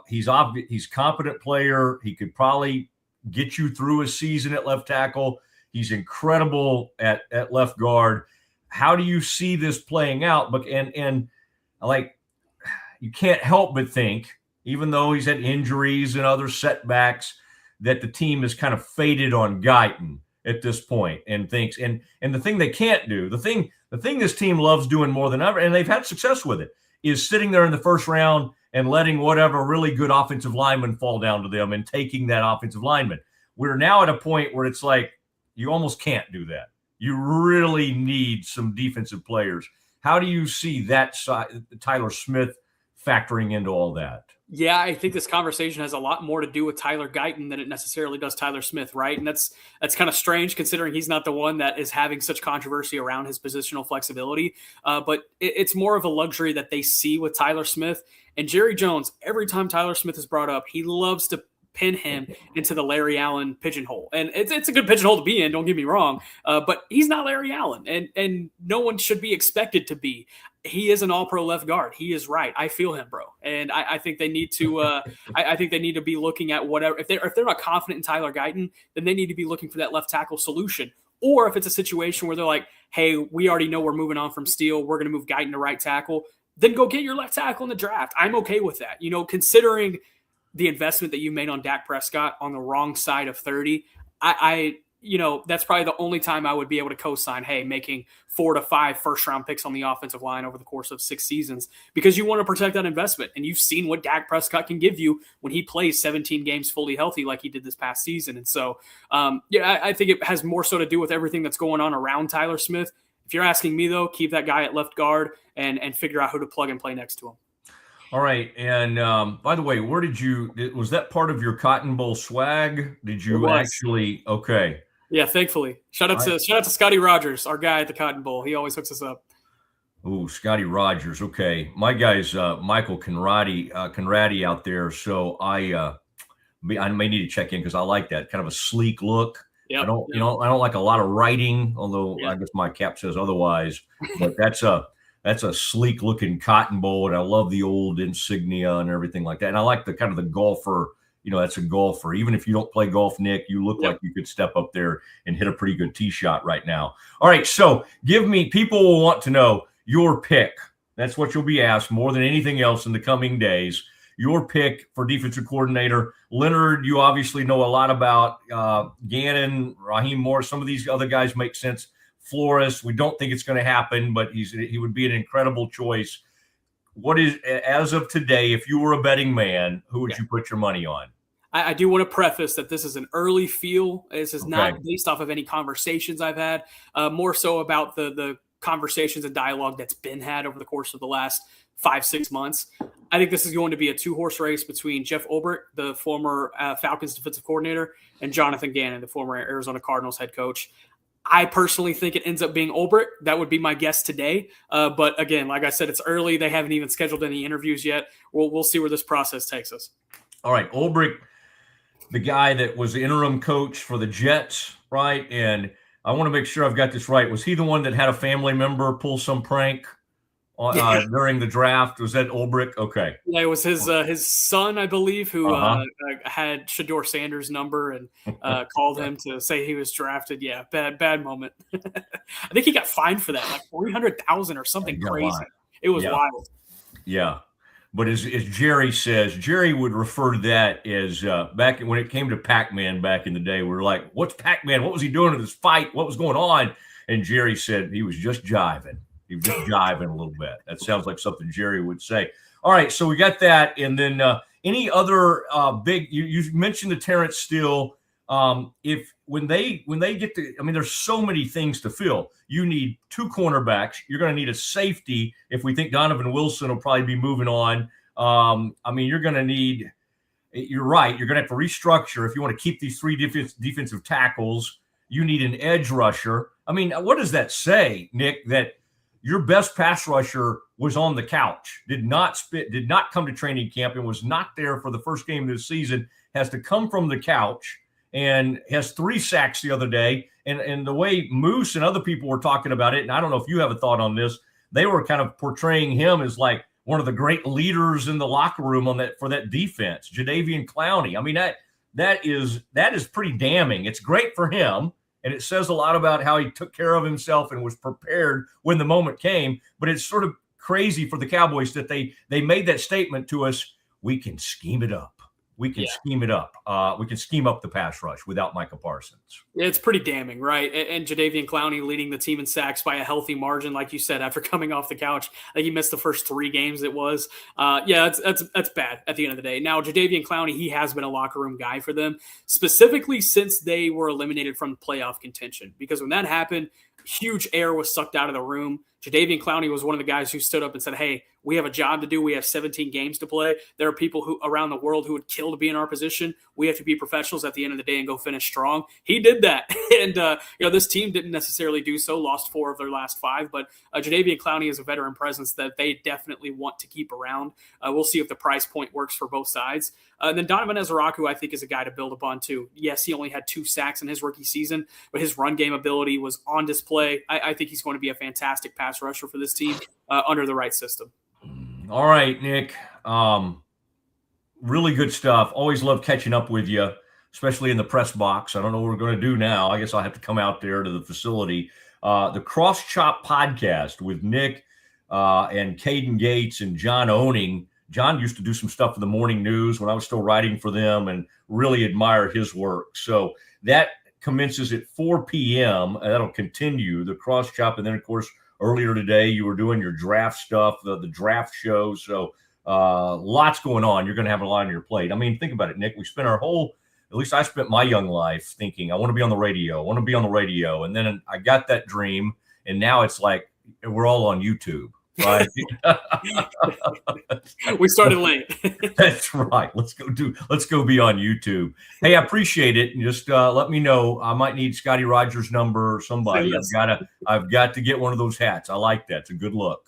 He's a competent player. He could probably get you through a season at left tackle. He's incredible at left guard. How do you see this playing out? And like, you can't help but think, even though he's had injuries and other setbacks, that the team is kind of faded on Guyton at this point and thinks, and the thing they can't do, the thing this team loves doing more than ever, and they've had success with it, is sitting there in the first round and letting whatever really good offensive lineman fall down to them and taking that offensive lineman. We're now at a point where it's like, you almost can't do that. You really need some defensive players. How do you see that side, Tyler Smith, factoring into all that? Yeah, I think this conversation has a lot more to do with Tyler Guyton than it necessarily does Tyler Smith, right? And that's kind of strange considering he's not the one that is having such controversy around his positional flexibility. But it's more of a luxury that they see with Tyler Smith. And Jerry Jones, every time Tyler Smith is brought up, he loves to pin him into the Larry Allen pigeonhole. And it's a good pigeonhole to be in, don't get me wrong. But he's not Larry Allen, and no one should be expected to be. He is an all-pro left guard. He is right. I feel him, bro. And I think they need to I think they need to be looking at whatever. If they're not confident in Tyler Guyton, then they need to be looking for that left tackle solution. Or if it's a situation where they're like, hey, we already know we're moving on from Steele, we're going to move Guyton to right tackle, then go get your left tackle in the draft. I'm okay with that. You know, considering the investment that you made on Dak Prescott on the wrong side of 30, you know, that's probably the only time I would be able to co-sign, hey, making 4 to 5 first-round picks on the offensive line over the course of 6 seasons, because you want to protect that investment. And you've seen what Dak Prescott can give you when he plays 17 games fully healthy like he did this past season. And so, I think it has more so to do with everything that's going on around Tyler Smith. If you're asking me, though, keep that guy at left guard and figure out who to plug and play next to him. All right. And by the way, was that part of your Cotton Bowl swag? Did you actually? Okay. Yeah, thankfully. Shout out to Scotty Rogers, our guy at the Cotton Bowl. He always hooks us up. Oh, Scotty Rogers. Okay. My guy's Michael Conradi out there. So I may need to check in because I like that kind of a sleek look. Yep. I don't like a lot of writing, although I guess my cap says otherwise. But that's a sleek looking Cotton Bowl, and I love the old insignia and everything like that. And I like the kind of the golfer. You know, that's a golfer. Even if you don't play golf, Nick, you look like you could step up there and hit a pretty good tee shot right now. All right, so people will want to know your pick. That's what you'll be asked more than anything else in the coming days. Your pick for defensive coordinator. Leonard, you obviously know a lot about. Gannon, Raheem Morris, some of these other guys make sense. Flores, we don't think it's going to happen, but he would be an incredible choice. What is, as of today, if you were a betting man, who would you put your money on? I do want to preface that this is an early feel. This is not based off of any conversations I've had, more so about the conversations and dialogue that's been had over the course of the last 5-6 months. I think this is going to be a 2-horse race between Jeff Ulbrich, the former Falcons defensive coordinator, and Jonathan Gannon, the former Arizona Cardinals head coach. I personally think it ends up being Ulbrich. That would be my guess today. But again, like I said, it's early. They haven't even scheduled any interviews yet. We'll see where this process takes us. All right, Ulbrich, the guy that was the interim coach for the Jets, right? And I want to make sure I've got this right. Was he the one that had a family member pull some prank during the draft? Was that Ulbrich? Okay. Yeah, it was his son, I believe, who had Shador Sanders' number and called him to say he was drafted. Yeah, bad moment. I think he got fined for that, like $300,000 or something crazy. It was wild. Yeah. But as Jerry says, Jerry would refer to that as back when it came to Pac-Man back in the day, we were like, what's Pac-Man? What was he doing in this fight? What was going on? And Jerry said he was just jiving. He was just jiving a little bit. That sounds like something Jerry would say. All right, so we got that. And then any other big – you mentioned the Terrence Steele. When they get to – I mean, there's so many things to fill. You need 2 cornerbacks. You're going to need a safety if we think Donovan Wilson will probably be moving on. I mean, you're going to need – you're right. You're going to have to restructure if you want to keep these 3 defensive tackles. You need an edge rusher. I mean, what does that say, Nick, that your best pass rusher was on the couch, did not come to training camp and was not there for the first game of the season, has to come from the couch and has 3 sacks the other day. And the way Moose and other people were talking about it, and I don't know if you have a thought on this, they were kind of portraying him as like one of the great leaders in the locker room for that defense, Jadeveon Clowney. I mean, that is pretty damning. It's great for him, and it says a lot about how he took care of himself and was prepared when the moment came. But it's sort of crazy for the Cowboys that they made that statement to us. We can scheme it up. We can scheme it up. We can scheme up the pass rush without Micah Parsons. It's pretty damning, right? And Jadeveon Clowney leading the team in sacks by a healthy margin, like you said, after coming off the couch. I think he missed the first 3 games it was. That's bad at the end of the day. Now, Jadeveon Clowney, he has been a locker room guy for them, specifically since they were eliminated from playoff contention. Because when that happened, huge air was sucked out of the room. Jadeveon Clowney was one of the guys who stood up and said, hey, we have a job to do. We have 17 games to play. There are people who around the world who would kill to be in our position. We have to be professionals at the end of the day and go finish strong. He did that. And, this team didn't necessarily do so, lost 4 of their last 5. But Jadeveon Clowney is a veteran presence that they definitely want to keep around. We'll see if the price point works for both sides. And then Donovan Ezeraku, I think, is a guy to build upon too. Yes, he only had 2 sacks in his rookie season, but his run game ability was on display. I think he's going to be a fantastic pass rusher for this team under the right system. All right, Nick. Really good stuff. Always love catching up with you, especially in the press box. I don't know what we're going to do now. I guess I'll have to come out there to the facility. The Cross Chop podcast with Nick and Caden Gates and John Owning. John used to do some stuff for the morning news when I was still writing for them and really admire his work. So that commences at 4 p.m. and that'll continue, the Cross Chop. And then, of course, earlier today, you were doing your draft stuff, the draft show. So lots going on. You're going to have a lot on your plate. I mean, think about it, Nick. We spent at least I spent my young life thinking, I want to be on the radio. And then I got that dream. And now it's like we're all on YouTube. Right. We started late. That's right. Let's go be on YouTube. Hey, I appreciate it. Just let me know. I might need Scotty Rogers' number or somebody. Yes. I've got to get one of those hats. I like that. It's a good look.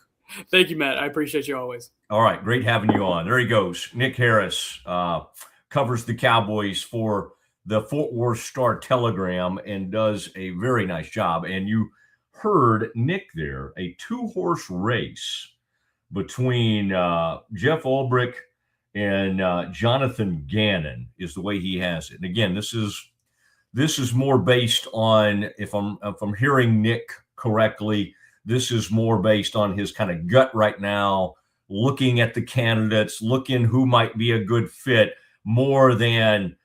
Thank you, Matt. I appreciate you always. All right. Great having you on. There he goes. Nick Harris covers the Cowboys for the Fort Worth Star-Telegram and does a very nice job. And you heard Nick there, a 2-horse race between Jeff Ulbrich and Jonathan Gannon is the way he has it. And again, this is more based on, if I'm hearing Nick correctly, this is more based on his kind of gut right now, looking at the candidates, looking who might be a good fit more than,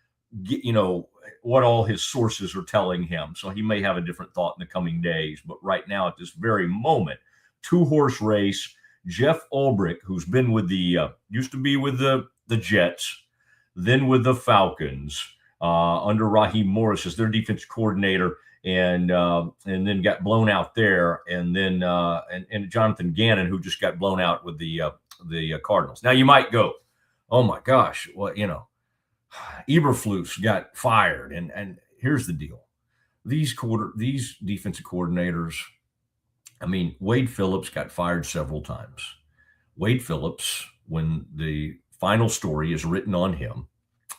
what all his sources are telling him. So he may have a different thought in the coming days. But right now, at this very moment, 2-horse race, Jeff Ulbrich, who's been with used to be with the Jets, then with the Falcons, under Raheem Morris as their defense coordinator, and then got blown out there, and then and Jonathan Gannon, who just got blown out with the Cardinals. Now you might go, oh my gosh, well, Eberflus got fired, and here's the deal: these defensive coordinators. I mean, Wade Phillips got fired several times. Wade Phillips, when the final story is written on him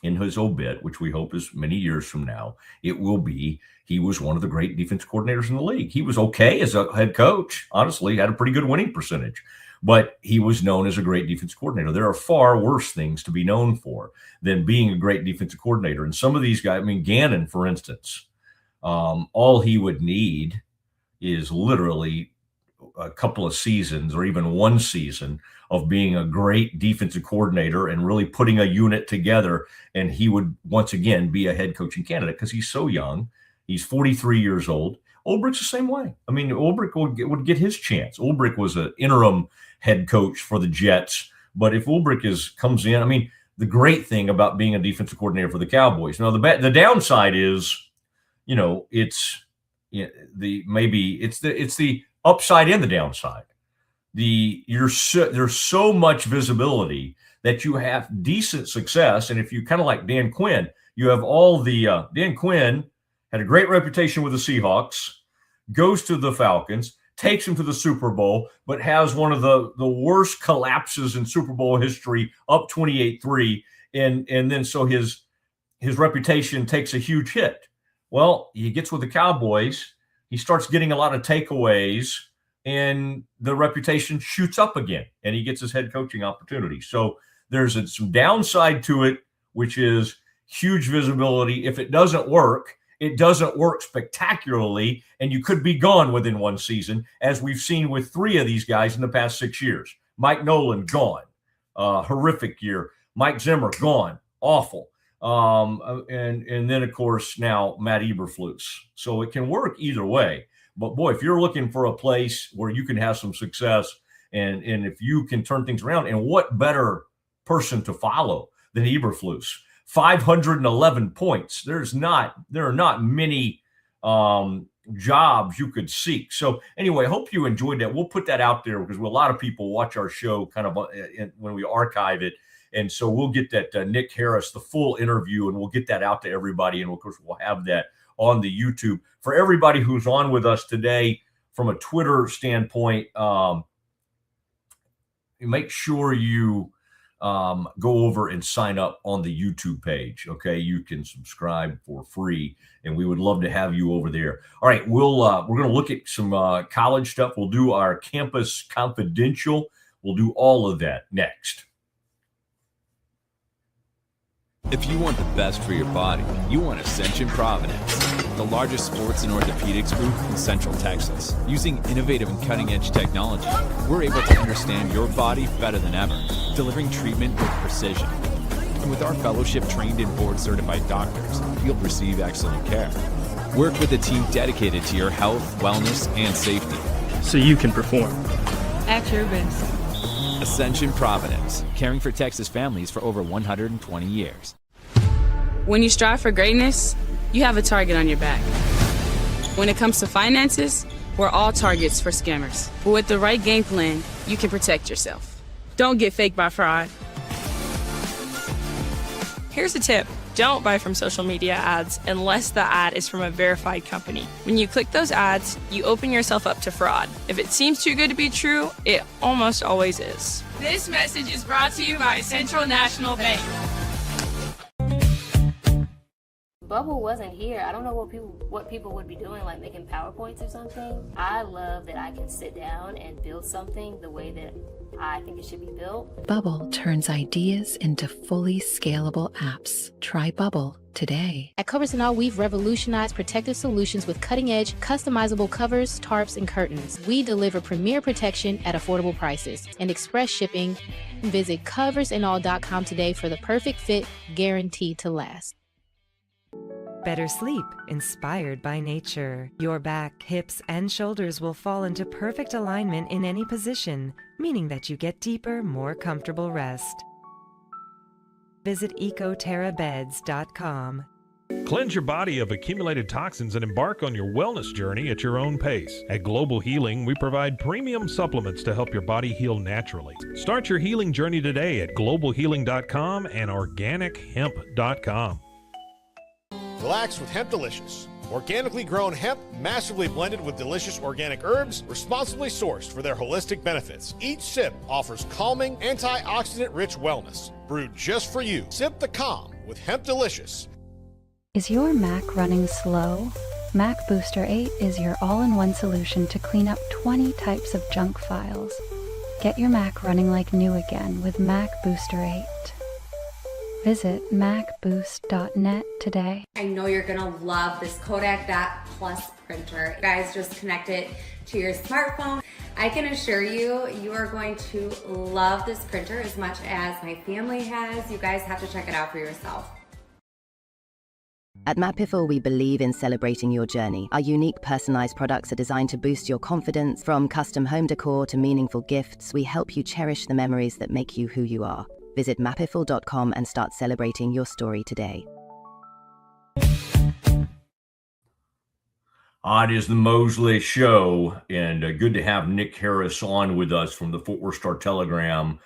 in his obit, which we hope is many years from now, it will be he was one of the great defense coordinators in the league. He was okay as a head coach. Honestly, had a pretty good winning percentage, but he was known as a great defense coordinator. There are far worse things to be known for than being a great defensive coordinator. And some of these guys, I mean, Gannon, for instance, all he would need is literally a couple of seasons or even one season of being a great defensive coordinator and really putting a unit together. And he would once again be a head coaching candidate because he's so young. He's 43 years old. Ulbricht's the same way. I mean, Ulbricht would get his chance. Ulbricht was an interim head coach for the Jets. But if Ulbricht comes in, I mean, the great thing about being a defensive coordinator for the Cowboys. Now, the downside is, it's the upside and the downside. There's so much visibility that you have decent success, and if you kind of like Dan Quinn, you have all the Dan Quinn had a great reputation with the Seahawks, goes to the Falcons, takes them to the Super Bowl, but has one of the worst collapses in Super Bowl history, up 28-3, and then so his reputation takes a huge hit. Well, he gets with the Cowboys, he starts getting a lot of takeaways, and the reputation shoots up again, and he gets his head coaching opportunity. So there's some downside to it, which is huge visibility. If it doesn't work spectacularly, and you could be gone within one season, as we've seen with 3 of these guys in the past 6 years. Mike Nolan, gone. Horrific year. Mike Zimmer, gone. Awful. And then, of course, now Matt Eberflus. So it can work either way. But, boy, if you're looking for a place where you can have some success and if you can turn things around, and what better person to follow than Eberflus? 511 points. There are not many jobs you could seek. So anyway, I hope you enjoyed that. We'll put that out there because a lot of people watch our show kind of when we archive it. And so we'll get that Nick Harris, the full interview, and we'll get that out to everybody. And of course, we'll have that on the YouTube. For everybody who's on with us today from a Twitter standpoint, make sure you go over and sign up on the YouTube page. Okay, you can subscribe for free, and we would love to have you over there. All right, we're going to look at some college stuff. We'll do our campus confidential. We'll do all of that next. If you want the best for your body, you want Ascension Providence, the largest sports and orthopedics group in Central Texas. Using innovative and cutting-edge technology, we're able to understand your body better than ever, delivering treatment with precision. And with our fellowship-trained and board-certified doctors, you'll receive excellent care. Work with a team dedicated to your health, wellness, and safety. So you can perform. At your best. Ascension Providence, caring for Texas families for over 120 years. When you strive for greatness, you have a target on your back. When it comes to finances, we're all targets for scammers. But with the right game plan, you can protect yourself. Don't get faked by fraud. Here's a tip. Don't buy from social media ads unless the ad is from a verified company. When you click those ads, you open yourself up to fraud. If it seems too good to be true, it almost always is. This message is brought to you by Central National Bank. Bubble wasn't here. I don't know what people would be doing, like making PowerPoints or something. I love that I can sit down and build something the way that I think it should be built. Bubble turns ideas into fully scalable apps. Try Bubble today. At Covers & All, we've revolutionized protective solutions with cutting-edge, customizable covers, tarps, and curtains. We deliver premier protection at affordable prices and express shipping. Visit coversandall.com today for the perfect fit, guaranteed to last. Better sleep, inspired by nature. Your back, hips, and shoulders will fall into perfect alignment in any position, meaning that you get deeper, more comfortable rest. Visit ecoterrabeds.com. Cleanse your body of accumulated toxins and embark on your wellness journey at your own pace. At Global Healing, we provide premium supplements to help your body heal naturally. Start your healing journey today at globalhealing.com and organichemp.com. Relax with Hemp Delicious. Organically grown hemp, massively blended with delicious organic herbs, responsibly sourced for their holistic benefits. Each sip offers calming, antioxidant-rich wellness. Brewed just for you. Sip the calm with Hemp Delicious. Is your Mac running slow? Mac Booster 8 is your all-in-one solution to clean up 20 types of junk files. Get your Mac running like new again with Mac Booster 8. Visit macboost.net today. I know you're gonna love this Kodak Dot Plus printer. You guys just connect it to your smartphone. I can assure you, you are going to love this printer as much as my family has. You guys have to check it out for yourself. At Mapify, we believe in celebrating your journey. Our unique personalized products are designed to boost your confidence. From custom home decor to meaningful gifts, we help you cherish the memories that make you who you are. Visit mapify.com and start celebrating your story today. It is the Mosley Show, and good to have Nick Harris on with us from the Fort Worth Star-Telegram.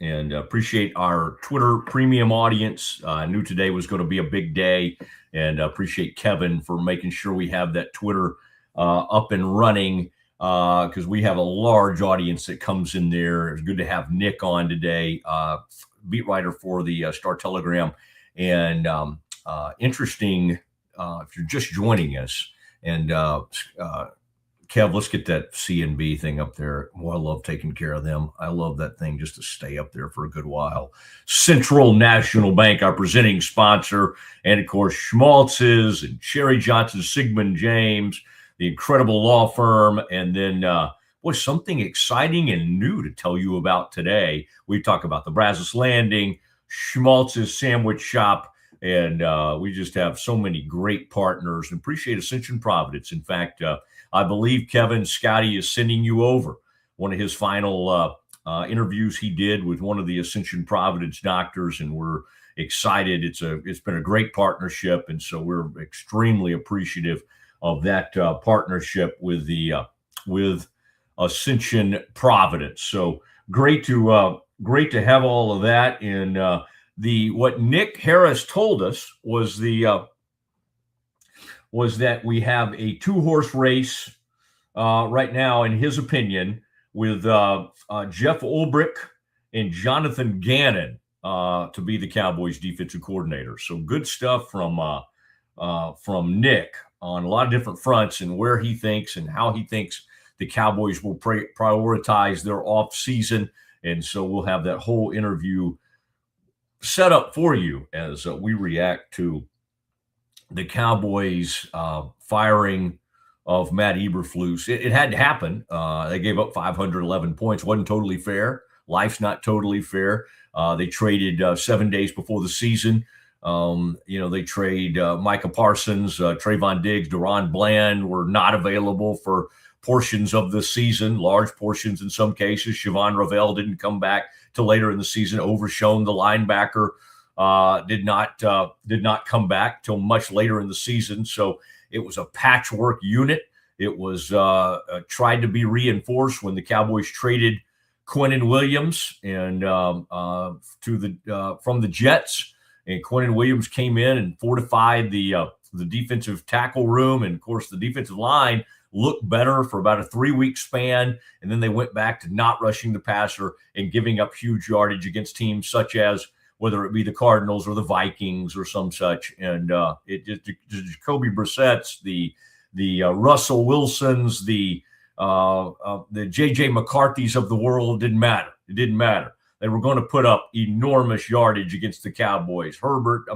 And appreciate our Twitter premium audience. I knew today was going to be a big day, and appreciate Kevin for making sure we have that Twitter up and running, because we have a large audience that comes in there. It's good to have Nick on today, beat writer for the Star-Telegram. And interesting, if you're just joining us, and Kev, let's get that CNB thing up there. Well, I love taking care of them. I love that thing just to stay up there for a good while. Central National Bank, our presenting sponsor, and of course, Schmaltz's and Sherry Johnson, Siegmund James, the incredible law firm, and then something exciting and new to tell you about today. We talk about the Brazos Landing, Schmaltz's Sandwich Shop, and we just have so many great partners, and appreciate Ascension Providence. In fact, I believe Kevin Scotty is sending you over one of his final interviews he did with one of the Ascension Providence doctors, and we're excited. It's been a great partnership, and so we're extremely appreciative of that partnership with Ascension Providence. So great to have all of that. And what Nick Harris told us was that we have a 2-horse race right now, in his opinion, with Jeff Ulbrich and Jonathan Gannon to be the Cowboys defensive coordinator. So good stuff from Nick on a lot of different fronts, and where he thinks and how he thinks the Cowboys will prioritize their off season. And so we'll have that whole interview set up for you as we react to the Cowboys firing of Matt Eberflus. It had to happen. They gave up 511 points. Wasn't totally fair. Life's not totally fair. They traded 7 days before the season. They trade Micah Parsons, Trayvon Diggs, Deron Bland were not available for portions of the season, large portions in some cases. Siobhan Ravel didn't come back till later in the season. Overshown, the linebacker, did not come back till much later in the season. So it was a patchwork unit. It was tried to be reinforced when the Cowboys traded Quinnen Williams and from the Jets. And Quinnen Williams came in and fortified the defensive tackle room. And, of course, the defensive line looked better for about a 3-week span. And then they went back to not rushing the passer and giving up huge yardage against teams such as whether it be the Cardinals or the Vikings or some such. And Jacoby Brissett's, the Russell Wilsons, the J.J. McCarthy's of the world didn't matter. It didn't matter. They were going to put up enormous yardage against the Cowboys. Herbert,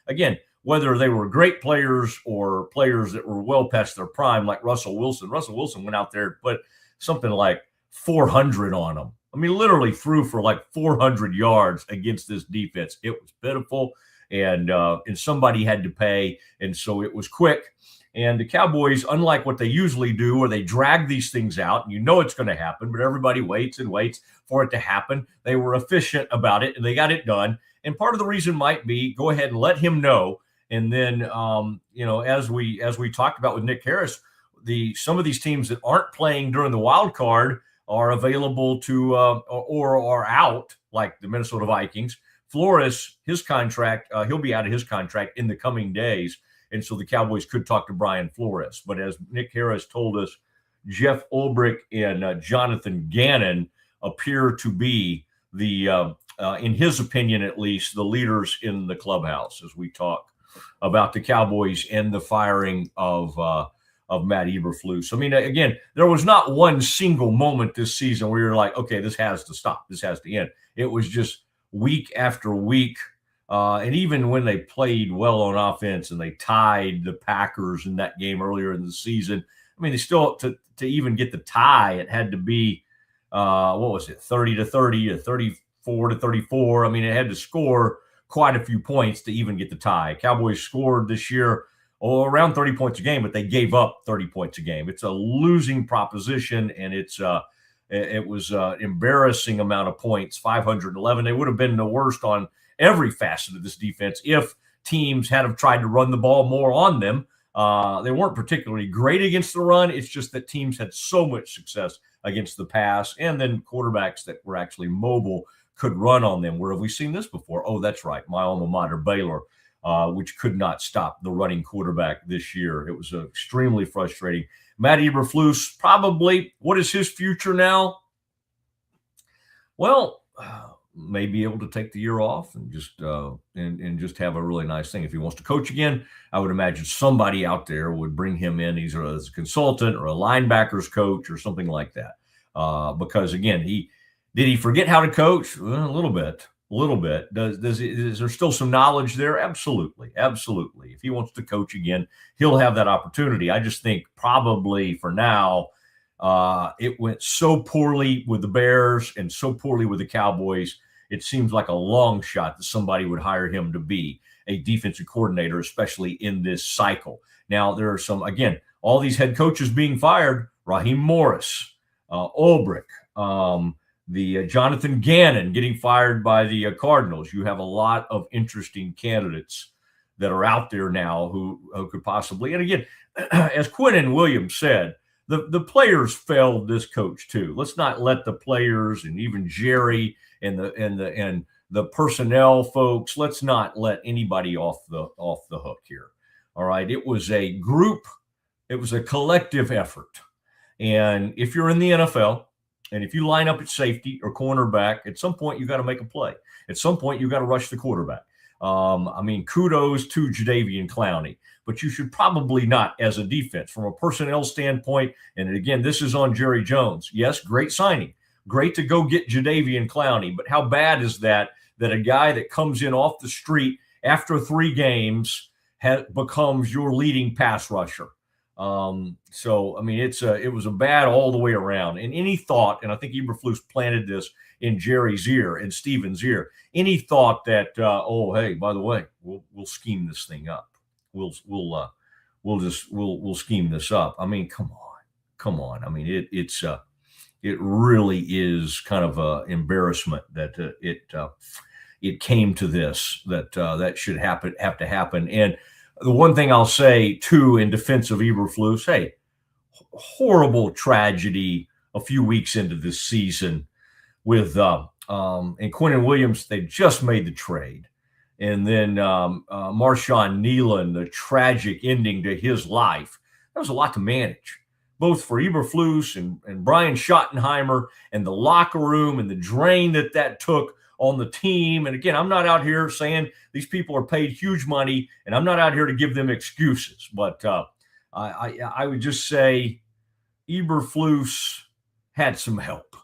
again, whether they were great players or players that were well past their prime, like Russell Wilson. Russell Wilson went out there and put something like 400 on them. Literally threw for like 400 yards against this defense. It was pitiful, and somebody had to pay, and so it was quick. And the Cowboys, unlike what they usually do, where they drag these things out, and you know it's going to happen, but everybody waits and waits for it to happen. They were efficient about it, and they got it done. And part of the reason might be, go ahead and let him know And then, as we talked about with Nick Harris, some of these teams that aren't playing during the wild card are available to or are out, like the Minnesota Vikings. Flores, his contract, he'll be out of his contract in the coming days. And so the Cowboys could talk to Brian Flores. But as Nick Harris told us, Jeff Ulbrich and Jonathan Gannon appear to be in his opinion at least, the leaders in the clubhouse as we talk about the Cowboys and the firing of Matt Eberflus. I mean, again, there was not one single moment this season where you're like, okay, this has to stop. This has to end. It was just week after week. And even when they played well on offense and they tied the Packers in that game earlier in the season, I mean, they still, to even get the tie, it had to be, 30-30 or 34-34. I mean, it had to score quite a few points to even get the tie. Cowboys scored this year around 30 points a game, but they gave up 30 points a game. It's a losing proposition, and it was an embarrassing amount of points, 511. They would have been the worst on every facet of this defense if teams had have tried to run the ball more on them. They weren't particularly great against the run. It's just that teams had so much success against the pass, and then quarterbacks that were actually mobile could run on them. Where have we seen this before? Oh, that's right, my alma mater, Baylor, which could not stop the running quarterback this year. It was extremely frustrating. Matt Eberflus, probably, what is his future now? Well, may be able to take the year off and just just have a really nice thing. If he wants to coach again, I would imagine somebody out there would bring him in either as a consultant or a linebackers coach or something like that. Because again, did he forget how to coach? Well, a little bit. Is there still some knowledge there? Absolutely. If he wants to coach again, he'll have that opportunity. I just think probably for now, it went so poorly with the Bears and so poorly with the Cowboys. It seems like a long shot that somebody would hire him to be a defensive coordinator, especially in this cycle. Now, there are some, again, all these head coaches being fired: Raheem Morris, Ulbrich, the Jonathan Gannon getting fired by the Cardinals. You have a lot of interesting candidates that are out there now who could possibly, and again, as Quinnen Williams said, the players failed this coach too. Let's not let the players and even Jerry and the personnel folks, let's not let anybody off the hook here. All right. It was a group, it was a collective effort. And if you're in the NFL, and if you line up at safety or cornerback, at some point you got to make a play. At some point you got to rush the quarterback. Kudos to Jadeveon Clowney, but you should probably not, as a defense, from a personnel standpoint. And again, this is on Jerry Jones. Yes, great signing, great to go get Jadeveon Clowney, but how bad is that a guy that comes in off the street after 3 games becomes your leading pass rusher? So, I mean, it was a bad all the way around. And any thought, and I think Eberflus planted this in Jerry's ear and Steven's ear, any thought that, oh, hey, by the way, we'll scheme this thing up. We'll scheme this up. I mean, come on. I mean, it really is kind of a embarrassment that it came to this, that should have to happen. And the one thing I'll say, too, in defense of Eberflus, hey, horrible tragedy a few weeks into this season with and Quinnen Williams. They just made the trade. And then Marshawn Nealon, the tragic ending to his life. That was a lot to manage, both for Eberflus and Brian Schottenheimer and the locker room and the drain that took on the team. And again, I'm not out here saying these people are paid huge money, and I'm not out here to give them excuses. But I would just say Eberflus had some help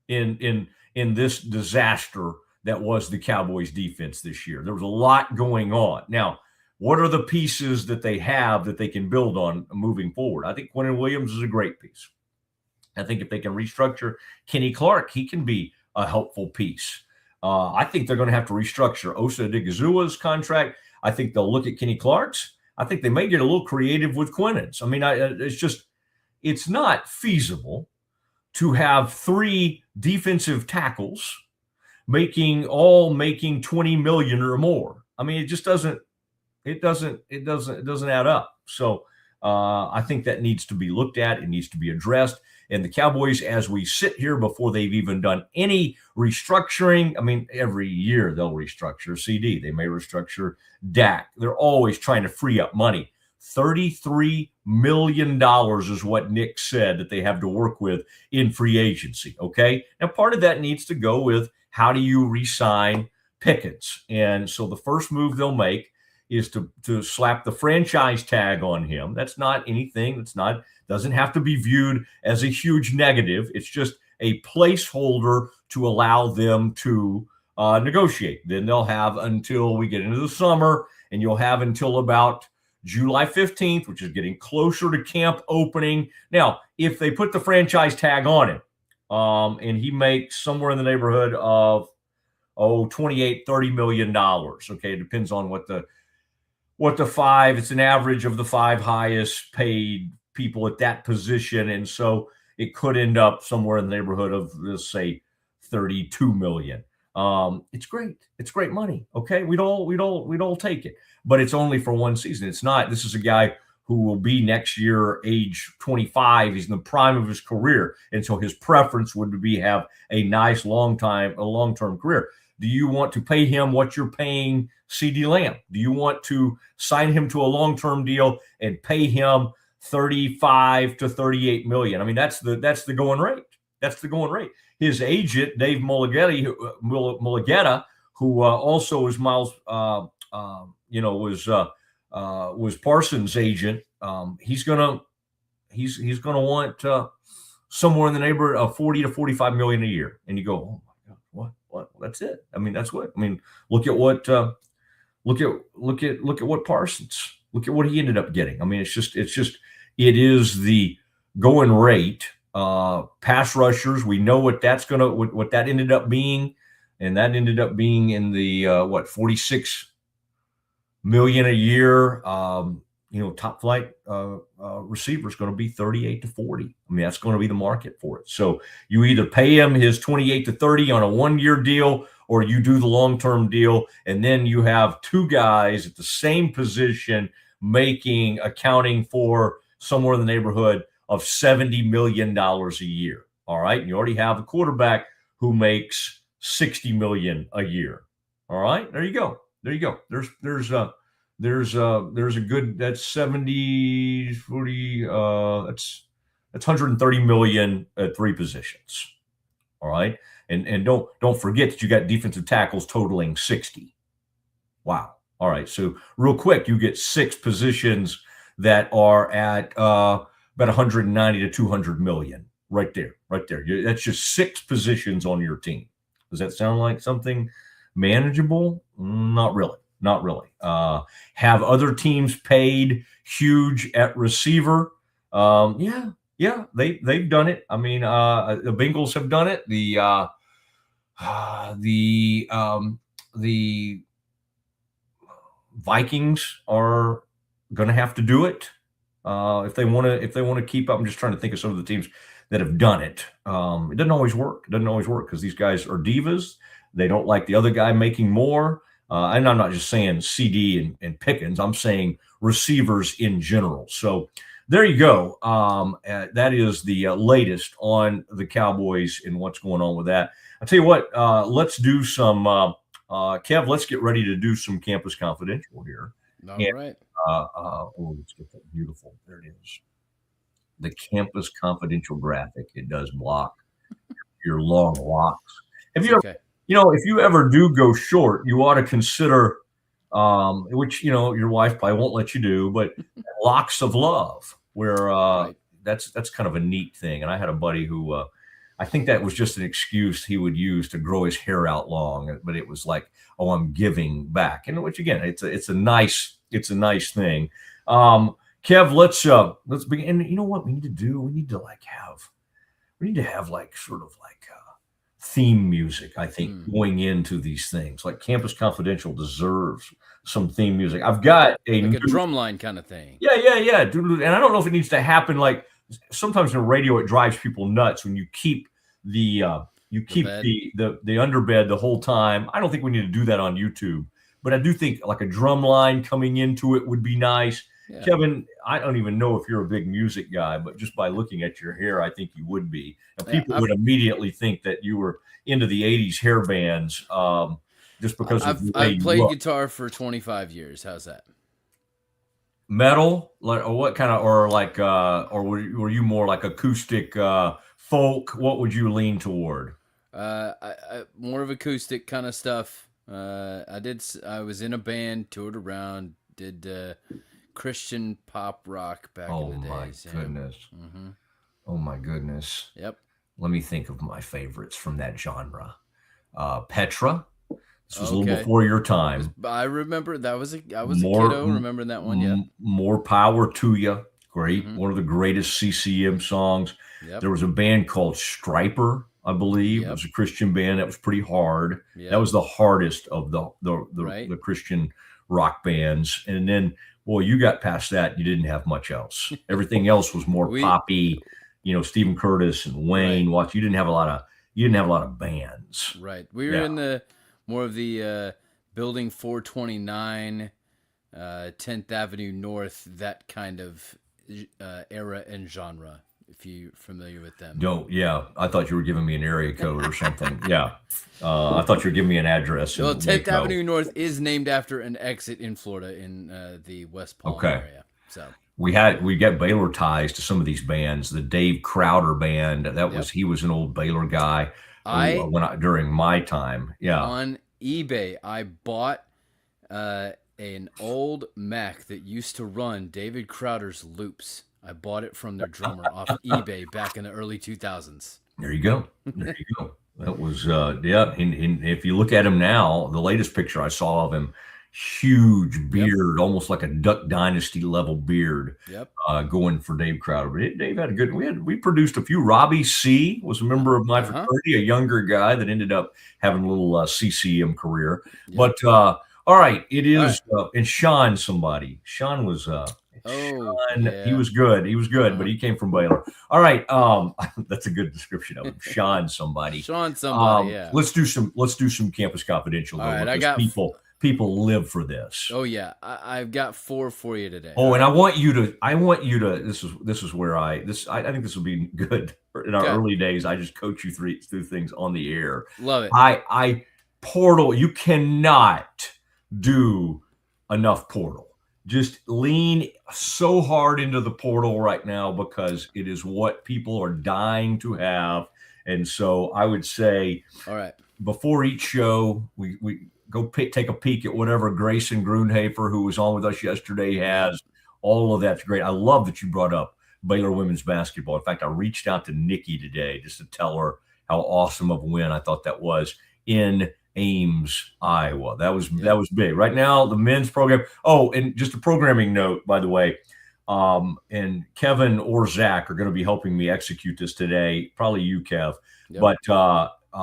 in this disaster that was the Cowboys defense this year. There was a lot going on. Now, what are the pieces that they have that they can build on moving forward? I think Quinnen Williams is a great piece. I think if they can restructure Kenny Clark, he can be a helpful piece. I think they're going to have to restructure Osa Odighizuwa's contract. I think they'll look at Kenny Clark's. I think they may get a little creative with Quinnen's. I mean, it's not feasible to have 3 defensive tackles making $20 million or more. I mean, it It doesn't add up. So I think that needs to be looked at. It needs to be addressed. And the Cowboys, as we sit here before they've even done any restructuring, I mean, every year they'll restructure CD. They may restructure Dak. They're always trying to free up money. $33 million is what Nick said that they have to work with in free agency. Okay. Now, part of that needs to go with how do you re-sign Pickens? And so the first move they'll make is to slap the franchise tag on him. That's not anything. Doesn't have to be viewed as a huge negative. It's just a placeholder to allow them to negotiate. Then they'll have until we get into the summer, and you'll have until about July 15th, which is getting closer to camp opening. Now, if they put the franchise tag on him, and he makes somewhere in the neighborhood of $28-30 million. Okay, it depends on what the five. It's an average of the five highest paid people at that position, and so it could end up somewhere in the neighborhood of, let's say, $32 million. It's great. It's great money. Okay, we'd all take it, but it's only for one season. It's not. This is a guy who will be next year age 25. He's in the prime of his career, and so his preference would be have a nice long-term career. Do you want to pay him what you're paying CeeDee Lamb? Do you want to sign him to a long-term deal and pay him $35 to $38 million? I mean, that's the going rate. That's the going rate. His agent, Dave Mulligetta, who also was Miles, was Parsons' agent. He's gonna want somewhere in the neighborhood of $40 to $45 million a year. And you go, oh my God, what? That's it. I mean, that's what. I mean, look at what Parsons. Look at what he ended up getting. I mean, it is the going rate. Pass rushers, we know what that ended up being, and that ended up being in the $46 million a year. Top flight receiver is going to be 38 to 40. I mean, that's going to be the market for it. So you either pay him his 28 to 30 on a 1-year deal, or you do the long-term deal, and then you have two guys at the same position accounting for somewhere in the neighborhood of $70 million a year. All right. And you already have a quarterback who makes $60 million a year. All right. There you go. There's a good, that's 70, 40, that's $130 million at three positions. All right. And don't forget that you got defensive tackles totaling 60. Wow. All right. So real quick, you get six positions that are at about 190 to 200 million right there. That's just six positions on your team. Does that sound like something manageable? Not really. Have other teams paid huge at receiver? Yeah, they've done it. I mean, the Bengals have done it. The Vikings are going to have to do it if they want to keep up. I'm just trying to think of some of the teams that have done it. It doesn't always work. Because these guys are divas. They don't like the other guy making more. And I'm not just saying CD and Pickens. I'm saying receivers in general. So there you go. That is the latest on the Cowboys and what's going on with that. I'll tell you what, let's do some, Kev, let's get ready to do some Campus Confidential here. All right. Let's get that beautiful. There it is. The Campus Confidential graphic. It does block your long locks. If you ever do go short, you ought to consider, which, your wife probably won't let you do, but locks of love, where that's kind of a neat thing. And I had a buddy who, I think that was just an excuse he would use to grow his hair out long, but it was like, oh, I'm giving back. And which again, it's a nice thing. Kev, let's begin. And you know what we need to do? We need to have sort of theme music, I think, going into these things. Like Campus Confidential deserves some theme music. I've got a drum line kind of thing. Yeah. And I don't know if it needs to happen like sometimes in radio it drives people nuts when you keep the underbed the whole time. I don't think we need to do that on YouTube. but I do think like a drum line coming into it would be nice. Yeah. Kevin, I don't even know if you're a big music guy, but just by looking at your hair, I think you would be. And people would immediately think that you were into the 80s hair bands just because of the way I've played guitar for 25 years. How's that? Metal, like, or what kind of, or like, or were you more like acoustic folk? What would you lean toward? I more of acoustic kind of stuff. I was in a band, toured around, did Christian pop rock back in the days. Oh my goodness! Mm-hmm. Oh my goodness! Yep. Let me think of my favorites from that genre. Petra. This was a little before your time. I remember I was a kiddo remembering that one. Yeah. More Power to You. Great. One of the greatest CCM songs. Yep. There was a band called Striper, I believe. It was a Christian band that was pretty hard. Yep. That was the hardest of the Christian rock bands. And then, boy, you got past that, you didn't have much else. Everything else was more poppy. Stephen Curtis and Wayne. Right. You didn't have a lot of bands. Right. We were in the more of the Building 429, 10th Avenue North, that kind of era and genre, if you're familiar with them. I thought you were giving me an area code or something. I thought you were giving me an address. Well, 10th Avenue North is named after an exit in Florida in the West Palm area. So we got Baylor ties to some of these bands. The Dave Crowder band, he was an old Baylor guy. During my time, on eBay, I bought an old Mac that used to run David Crowder's loops. I bought it from their drummer off eBay back in the early 2000s. There you go. That was and if you look at him now, the latest picture I saw of him, huge beard, almost like a Duck Dynasty level beard. Going for Dave Crowder. But Dave had a good. We produced a few. Robbie C was a member of my fraternity, a younger guy that ended up having a little CCM career. But all right, it is and Sean somebody. Sean was he was good. He was good, but he came from Baylor. All right, that's a good description of him. Sean somebody. Let's do some Campus Confidential. All right, I got people live for this. Oh yeah, I've got 4 for you today. Oh, and I want you to. This is where I think this will be good. In our early days, I just coach you through things on the air. Love it. I Portal. You cannot do enough Portal. Just lean so hard into the Portal right now because it is what people are dying to have. And so I would say, all right, before each show, we go take a peek at whatever Grayson Grunhafer, who was on with us yesterday, has. All of that's great. I love that you brought up Baylor women's basketball. In fact, I reached out to Nikki today just to tell her how awesome of a win I thought that was in Ames, Iowa. That was big. Right now, the men's program. Oh, and just a programming note, by the way, and Kevin or Zach are going to be helping me execute this today. Probably you, Kev. Yep. But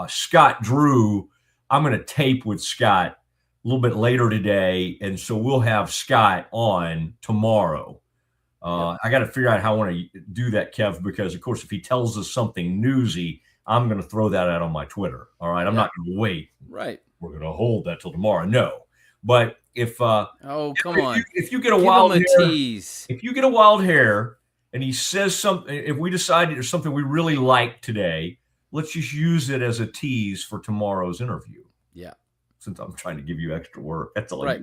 Scott Drew, I'm going to tape with Scott a little bit later today, and so we'll have Scott on tomorrow. I got to figure out how I want to do that, Kev, because, of course, if he tells us something newsy, I'm going to throw that out on my Twitter. All right. I'm not going to wait. Right. We're going to hold that till tomorrow. No. But if come on. If you get a wild hair, if you get a wild hair and he says something, if we decide there's something we really like today, let's just use it as a tease for tomorrow's interview. Yeah. Since I'm trying to give you extra work. That's all right.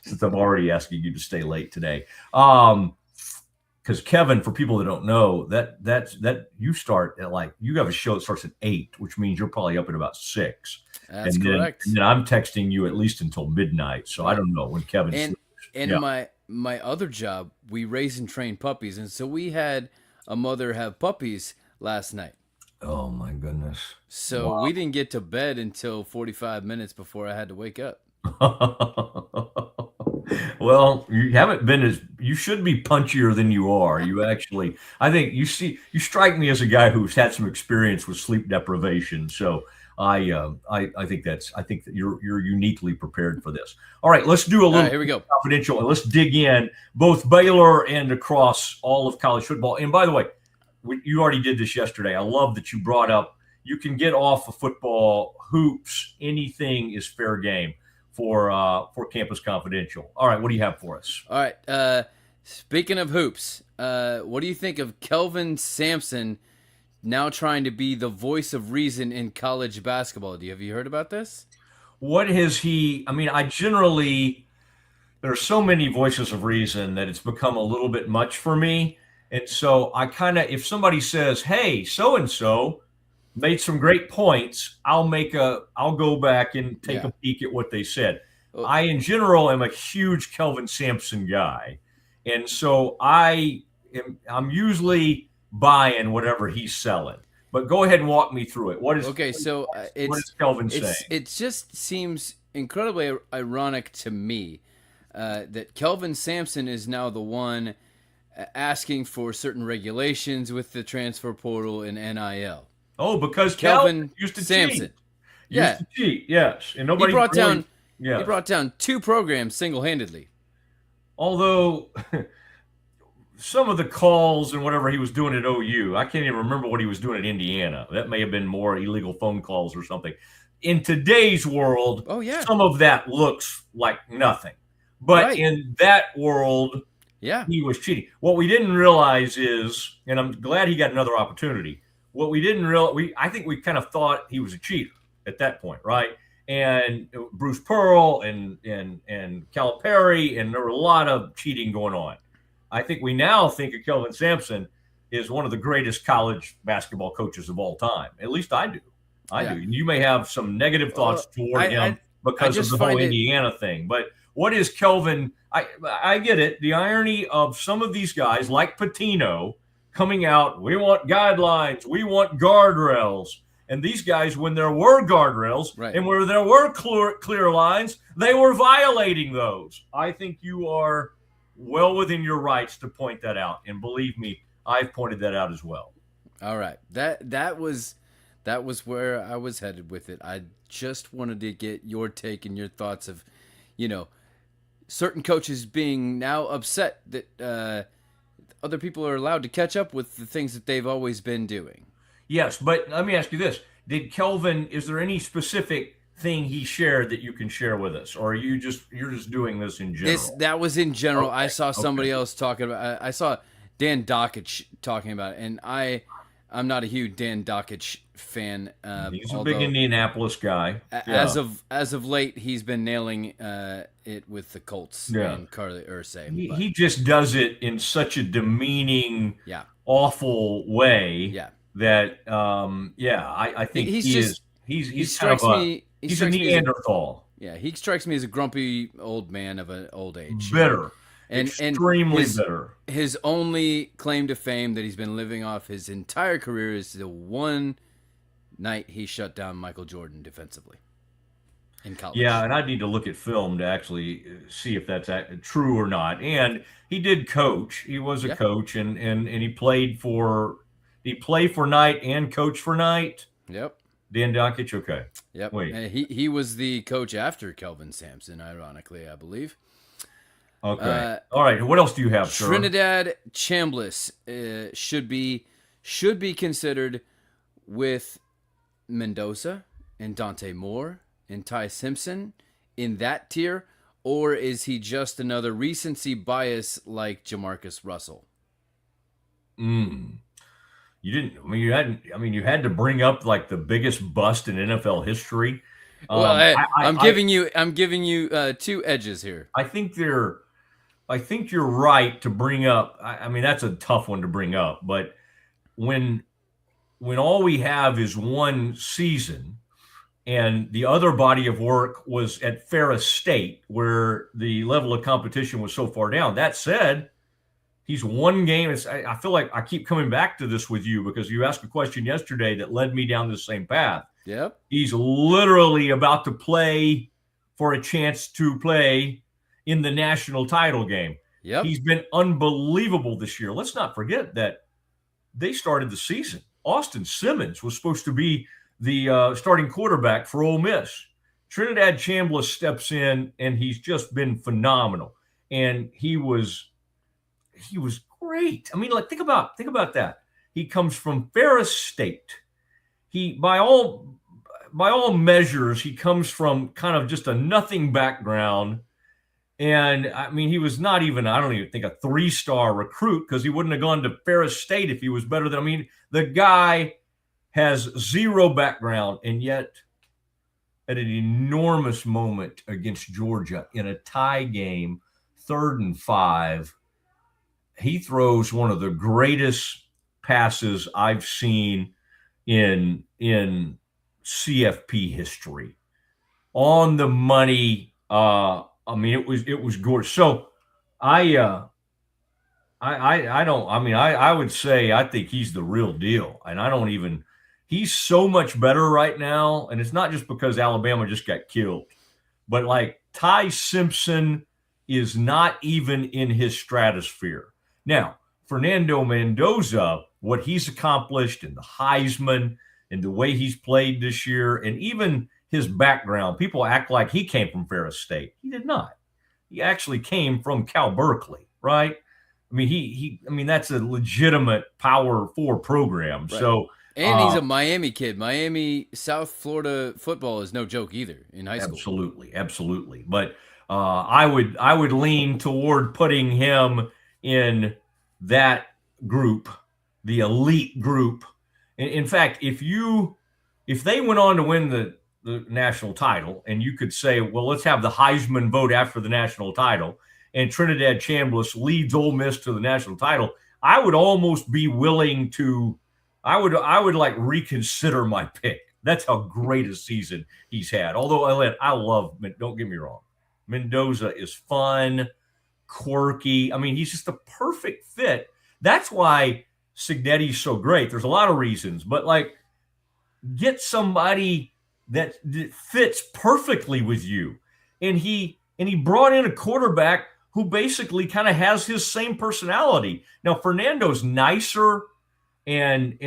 Since I'm already asking you to stay late today. Because Kevin, for people that don't know, that you start at you have a show that starts at 8, which means you're probably up at about 6. That's correct. And then I'm texting you at least until midnight. So I don't know when Kevin sleeps. And my other job, we raise and train puppies, and so we had a mother have puppies last night. Oh my goodness! So we didn't get to bed until 45 minutes before I had to wake up. Well, you haven't been you should be punchier than you are. You actually, I think you strike me as a guy who's had some experience with sleep deprivation. So I think that you're uniquely prepared for this. All right, let's do a little here we go. Confidential and let's dig in both Baylor and across all of college football. And by the way, you already did this yesterday. I love that you brought up, you can get off of football, hoops, anything is fair game. for Campus Confidential. All right, what do you have for us? All right. Speaking of hoops, what do you think of Kelvin Sampson now trying to be the voice of reason in college basketball? Have you heard about this? What has he? I mean, there are so many voices of reason that it's become a little bit much for me. And so I kind of, if somebody says, hey, so-and-so made some great points, I'll go back and take a peek at what they said. I, in general, am a huge Kelvin Sampson guy. And so I'm usually buying whatever he's selling. But go ahead and walk me through it. What is Kelvin saying? It just seems incredibly ironic to me that Kelvin Sampson is now the one asking for certain regulations with the transfer portal and NIL. Oh, because Kelvin used to Sampson. Used to cheat, yes. And nobody he brought down 2 programs single-handedly. Although some of the calls and whatever he was doing at OU, I can't even remember what he was doing at Indiana. That may have been more illegal phone calls or something. In today's world, some of that looks like nothing. But in that world, he was cheating. What we didn't realize is, and I'm glad he got another opportunity, what we didn't realize, I think we kind of thought he was a cheater at that point, right? And Bruce Pearl and Calipari, and there were a lot of cheating going on. I think we now think of Kelvin Sampson as one of the greatest college basketball coaches of all time. At least I do. I do. You may have some negative thoughts toward him because of the whole Indiana thing. But what is Kelvin? I get it. The irony of some of these guys, like Pitino, coming out, we want guidelines, we want guardrails. And these guys, when there were guardrails and where there were clear lines, they were violating those. I think you are well within your rights to point that out. And believe me, I've pointed that out as well. All right. That was where I was headed with it. I just wanted to get your take and your thoughts of, certain coaches being now upset that other people are allowed to catch up with the things that they've always been doing. Yes, but let me ask you this. Did Kelvin, is there any specific thing he shared that you can share with us? Or are you're just doing this in general? That was in general. Okay. I saw somebody else talking about I saw Dan Dockich talking about it, and I'm not a huge Dan Dockich fan. He's a big Indianapolis guy. As of late, he's been nailing it with the Colts and Carly Ursay. He just does it in such a demeaning, awful way that, I think he's a Neanderthal. He strikes me as a grumpy old man of an old age. Bitter. Extremely bitter. His only claim to fame that he's been living off his entire career is the one night he shut down Michael Jordan defensively in college. Yeah, and I need to look at film to actually see if that's true or not. And he did coach. He was a coach, and he played for. Did he play for night and coach for night? Yep. Dan Dockich, okay. Yep. Wait. And he was the coach after Kelvin Sampson, ironically, I believe. Okay. All right. What else do you have, sir? Trinidad Chambliss should be considered with Mendoza and Dante Moore and Ty Simpson in that tier, or is he just another recency bias like Jamarcus Russell? You didn't. You had to bring up like the biggest bust in NFL history. Well, I'm giving you 2 edges here. I think you're right to bring up. That's a tough one to bring up. But when all we have is one season, and the other body of work was at Ferris State, where the level of competition was so far down. That said, he's one game. I feel like I keep coming back to this with you because you asked a question yesterday that led me down the same path. Yep. He's literally about to play for a chance to play in the national title game. Yep. He's been unbelievable this year. Let's not forget that they started the season. Austin Simmons was supposed to be the starting quarterback for Ole Miss. Trinidad Chambliss steps in, and he's just been phenomenal. And he was great. Think about that. He comes from Ferris State. He, by all by all measures, he comes from kind of just a nothing background. And I mean, he was not even, I don't even think, a 3-star recruit, because he wouldn't have gone to Ferris State if he was better than, I mean, the guy has zero background, and yet at an enormous moment against Georgia in a tie game, 3rd and 5, he throws one of the greatest passes I've seen in CFP history. On the money. I mean, it was gorgeous. So I would say I think he's the real deal. And he's so much better right now. And it's not just because Alabama just got killed, but like Ty Simpson is not even in his stratosphere. Now, Fernando Mendoza, what he's accomplished, and the Heisman, and the way he's played this year, and even his background, people act like he came from Ferris State. He did not. He actually came from Cal Berkeley, right? I mean, that's a legitimate Power 4 program. Right. So, and he's a Miami kid. Miami, South Florida football is no joke either in high school. Absolutely. But I would lean toward putting him in that group, the elite group. In fact, if they went on to win the national title, and you could say, well, let's have the Heisman vote after the national title, and Trinidad Chambliss leads Ole Miss to the national title, I would almost be willing to, I would like reconsider my pick. That's how great a season he's had. Although I love, don't get me wrong, Mendoza is fun, quirky. I mean, he's just a perfect fit. That's why Signetti's so great. There's a lot of reasons, but like, get somebody that fits perfectly with you. And he brought in a quarterback who basically kind of has his same personality. Now, Fernando's nicer and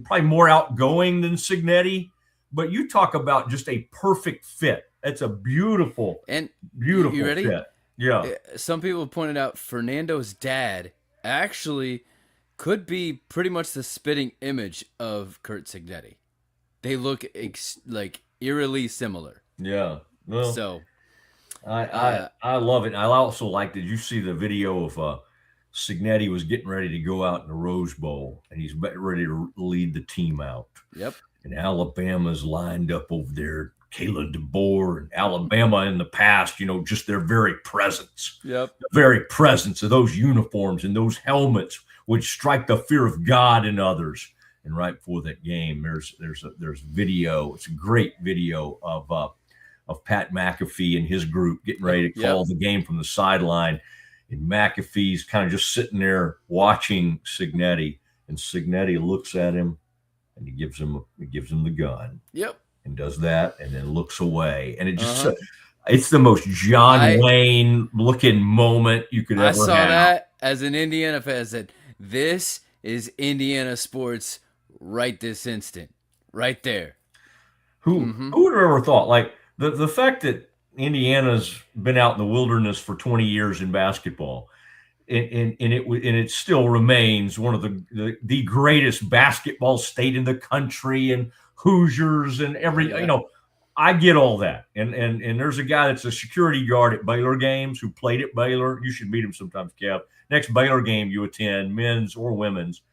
probably more outgoing than Signetti, but you talk about just a perfect fit. That's a beautiful fit. Yeah. Some people pointed out Fernando's dad actually could be pretty much the spitting image of Curt Signetti. They look like eerily similar. Yeah. Well, so I love it. I also like, did you see the video of Signetti was getting ready to go out in the Rose Bowl, and he's ready to lead the team out. Yep. And Alabama's lined up over there. Kayla DeBoer and Alabama in the past, just their very presence. Yep. The very presence of those uniforms and those helmets would strike the fear of God in others. And right before that game, there's video. It's a great video of Pat McAfee and his group getting ready to call the game from the sideline. And McAfee's kind of just sitting there watching Signetti, and Signetti looks at him and he gives him the gun. Yep. And does that, and then looks away, and it just it's the most John Wayne looking moment you could ever have. I saw that as an Indiana fan. I said, "This is Indiana sports right this instant, right there." Who would have ever thought? Like the fact that Indiana's been out in the wilderness for 20 years in basketball, and it still remains one of the greatest basketball state in the country, and Hoosiers and I get all that. And there's a guy that's a security guard at Baylor games who played at Baylor. You should meet him sometimes, Kev. Next Baylor game you attend, men's or women's,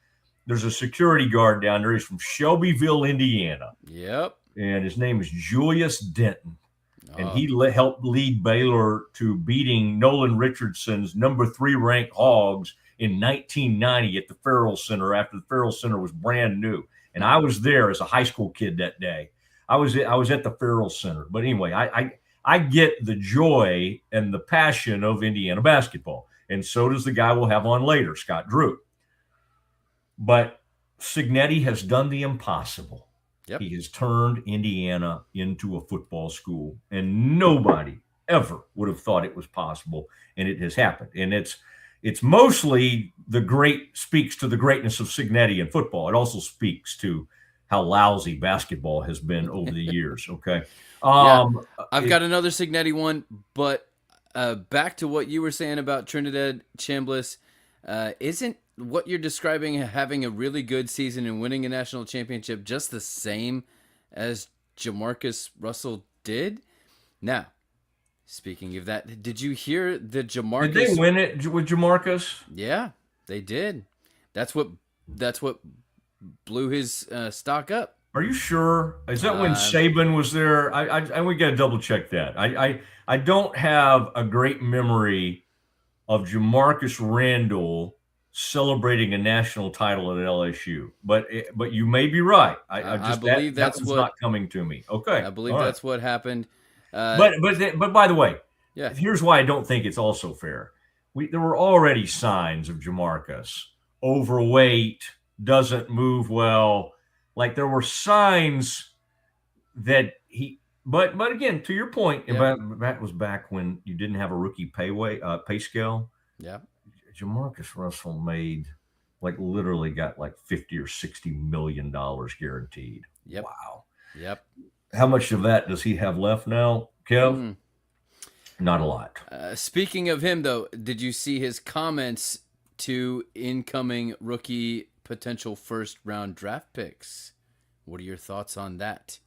there's a security guard down there. He's from Shelbyville, Indiana. Yep. And his name is Julius Denton. And he helped lead Baylor to beating Nolan Richardson's number 3 ranked Hogs in 1990 at the Farrell Center, after the Farrell Center was brand new. And I was there as a high school kid that day. I was at the Farrell Center. But anyway, I get the joy and the passion of Indiana basketball. And so does the guy we'll have on later, Scott Drew. But Signetti has done the impossible. Yep. He has turned Indiana into a football school. And nobody ever would have thought it was possible. And it has happened. And it's mostly speaks to the greatness of Signetti in football. It also speaks to how lousy basketball has been over the years. Okay. I've got another Signetti one, but back to what you were saying about Trinidad Chambliss, isn't what you're describing having a really good season and winning a national championship just the same as Jamarcus Russell did. Now, speaking of that, did you hear the Jamarcus? Did they win it with Jamarcus? Yeah, they did. That's what blew his stock up. Are you sure? Is that when Saban was there? I we got to double check that. I don't have a great memory of Jamarcus Randall celebrating a national title at LSU, but you may be right. I believe that's what's not coming to me. Okay, I believe that's what happened. But by the way, yeah. Here's why I don't think it's also fair. There were already signs of Jamarcus overweight, doesn't move well. Like there were signs that he, but again, to your point, that was back when you didn't have a rookie pay scale. Yeah, Jamarcus Russell literally got like $50 or $60 million guaranteed. Yep. Wow. Yep. How much of that does he have left now, Kev? Not a lot. Speaking of him, though, did you see his comments to incoming rookie potential first-round draft picks? What are your thoughts on that?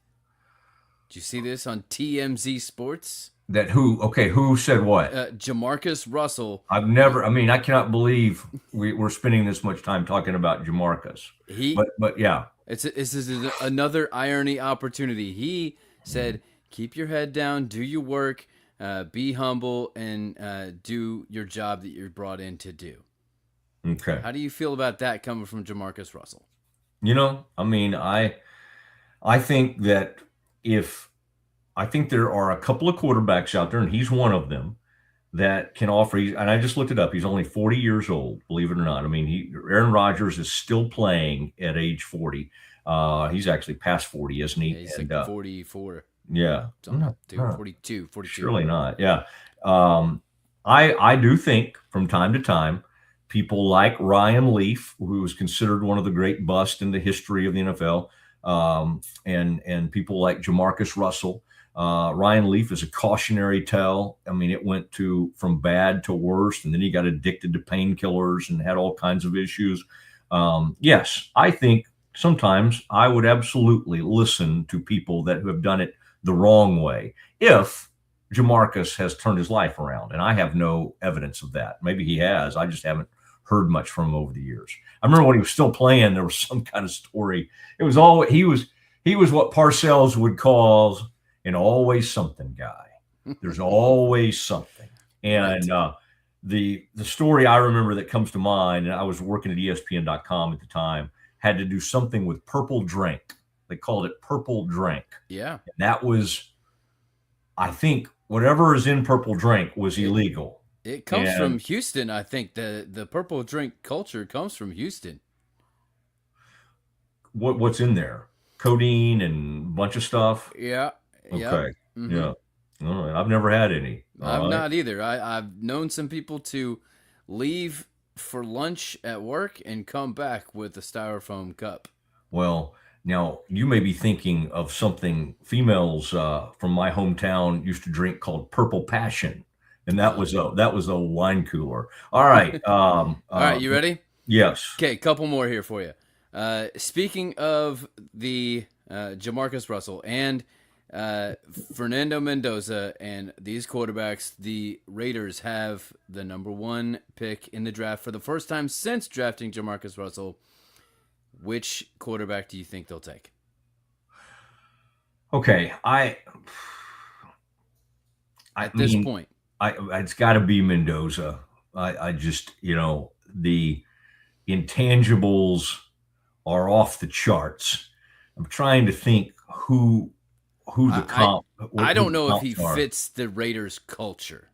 Did you see this on TMZ Sports? Who said what? Jamarcus Russell. I cannot believe we're spending this much time talking about Jamarcus. But yeah. This is another irony opportunity. He said, keep your head down, do your work, be humble, and do your job that you're brought in to do. Okay. How do you feel about that coming from Jamarcus Russell? I think that I think there are a couple of quarterbacks out there, and he's one of them, that can offer. And I just looked it up. He's only 40 years old, believe it or not. Aaron Rodgers is still playing at age 40. He's actually past 40, isn't he? Yeah, he's like 44. Yeah. 42. Surely not. Yeah. I do think from time to time, people like Ryan Leaf, who is considered one of the great busts in the history of the NFL, and people like Jamarcus Russell. Ryan Leaf is a cautionary tale. It went from bad to worse, and then he got addicted to painkillers and had all kinds of issues. Yes, I think sometimes I would absolutely listen to people that have done it the wrong way if Jamarcus has turned his life around, and I have no evidence of that. Maybe he has. I just haven't heard much from him over the years. I remember when he was still playing, there was some kind of story. It was he was what Parcells would call an always something guy. There's always something. And the story I remember that comes to mind, and I was working at ESPN.com at the time, had to do something with purple drink. They called it purple drink. Yeah. And that was, I think, whatever is in purple drink was illegal. It comes from Houston, I think. The purple drink culture comes from Houston. What's in there? Codeine and a bunch of stuff? Yeah. Okay. Mm-hmm. Yeah. All right. I've never had any. I've not either. I've known some people to leave for lunch at work and come back with a styrofoam cup. Well, now you may be thinking of something females from my hometown used to drink called Purple Passion, and that was a wine cooler. All right. All right, you ready? Yes. Okay, couple more here for you. Speaking of the Jamarcus Russell and Fernando Mendoza and these quarterbacks, the Raiders have the number 1 pick in the draft for the first time since drafting Jamarcus Russell. Which quarterback do you think they'll take? Okay, at this point, it's got to be Mendoza. I just, the intangibles are off the charts. I'm trying to think who the comp. I don't know if he fits the Raiders culture.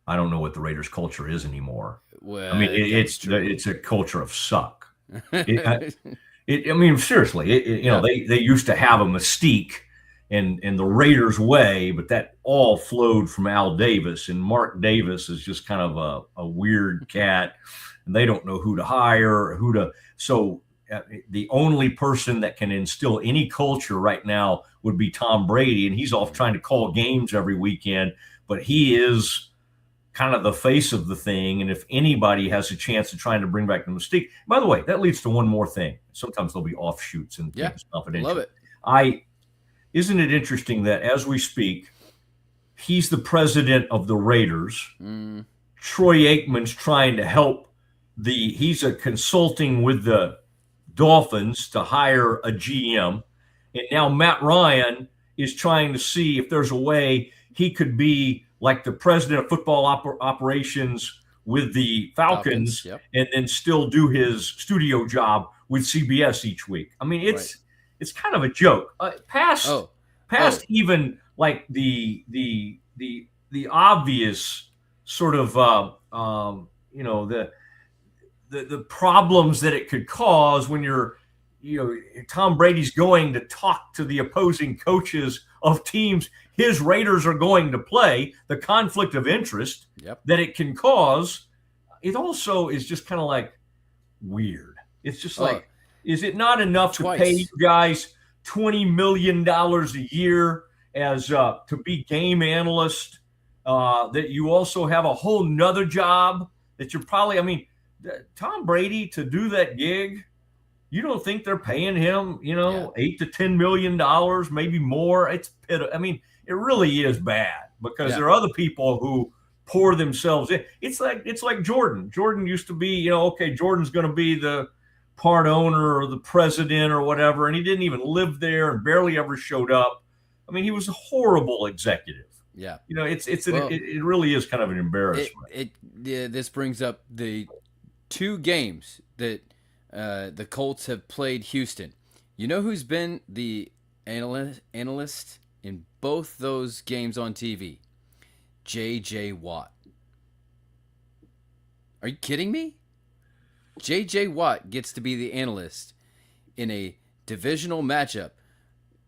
I don't know what the Raiders culture is anymore. Well, it's a culture of suck. Seriously, they used to have a mystique and the Raiders way, but that all flowed from Al Davis, and Mark Davis is just kind of a weird cat, and they don't know who to hire or so the only person that can instill any culture right now would be Tom Brady, and he's off trying to call games every weekend, but he is kind of the face of the thing. And if anybody has a chance of trying to bring back the mystique, by the way, that leads to one more thing. Sometimes there'll be offshoots and things confidential. Love it. isn't it interesting that as we speak, he's the president of the Raiders. Troy Aikman's trying to help he's a consulting with the Dolphins to hire a GM. And now Matt Ryan is trying to see if there's a way he could be like the president of football operations with the Falcons, and then still do his studio job with CBS each week. I mean, it's kind of a joke. Past even like the obvious sort of the problems that it could cause when Tom Brady's going to talk to the opposing coaches of teams his Raiders are going to play, the conflict of interest that it can cause. It also is just kind of like weird. It's just like, is it not enough to pay you guys $20 million a year as to be game analyst, that you also have a whole nother job that you're probably, Tom Brady, to do that gig, you don't think they're paying him, $8 to $10 million, maybe more? It's it really is bad because there are other people who pour themselves in. It's like Jordan. Jordan used to be, Jordan's going to be the part owner or the president or whatever, and he didn't even live there and barely ever showed up. He was a horrible executive. Yeah. It really is kind of an embarrassment. This brings up the two games that the Colts have played Houston. You know who's been the analyst in both those games on TV? J.J. Watt. Are you kidding me? J.J. Watt gets to be the analyst in a divisional matchup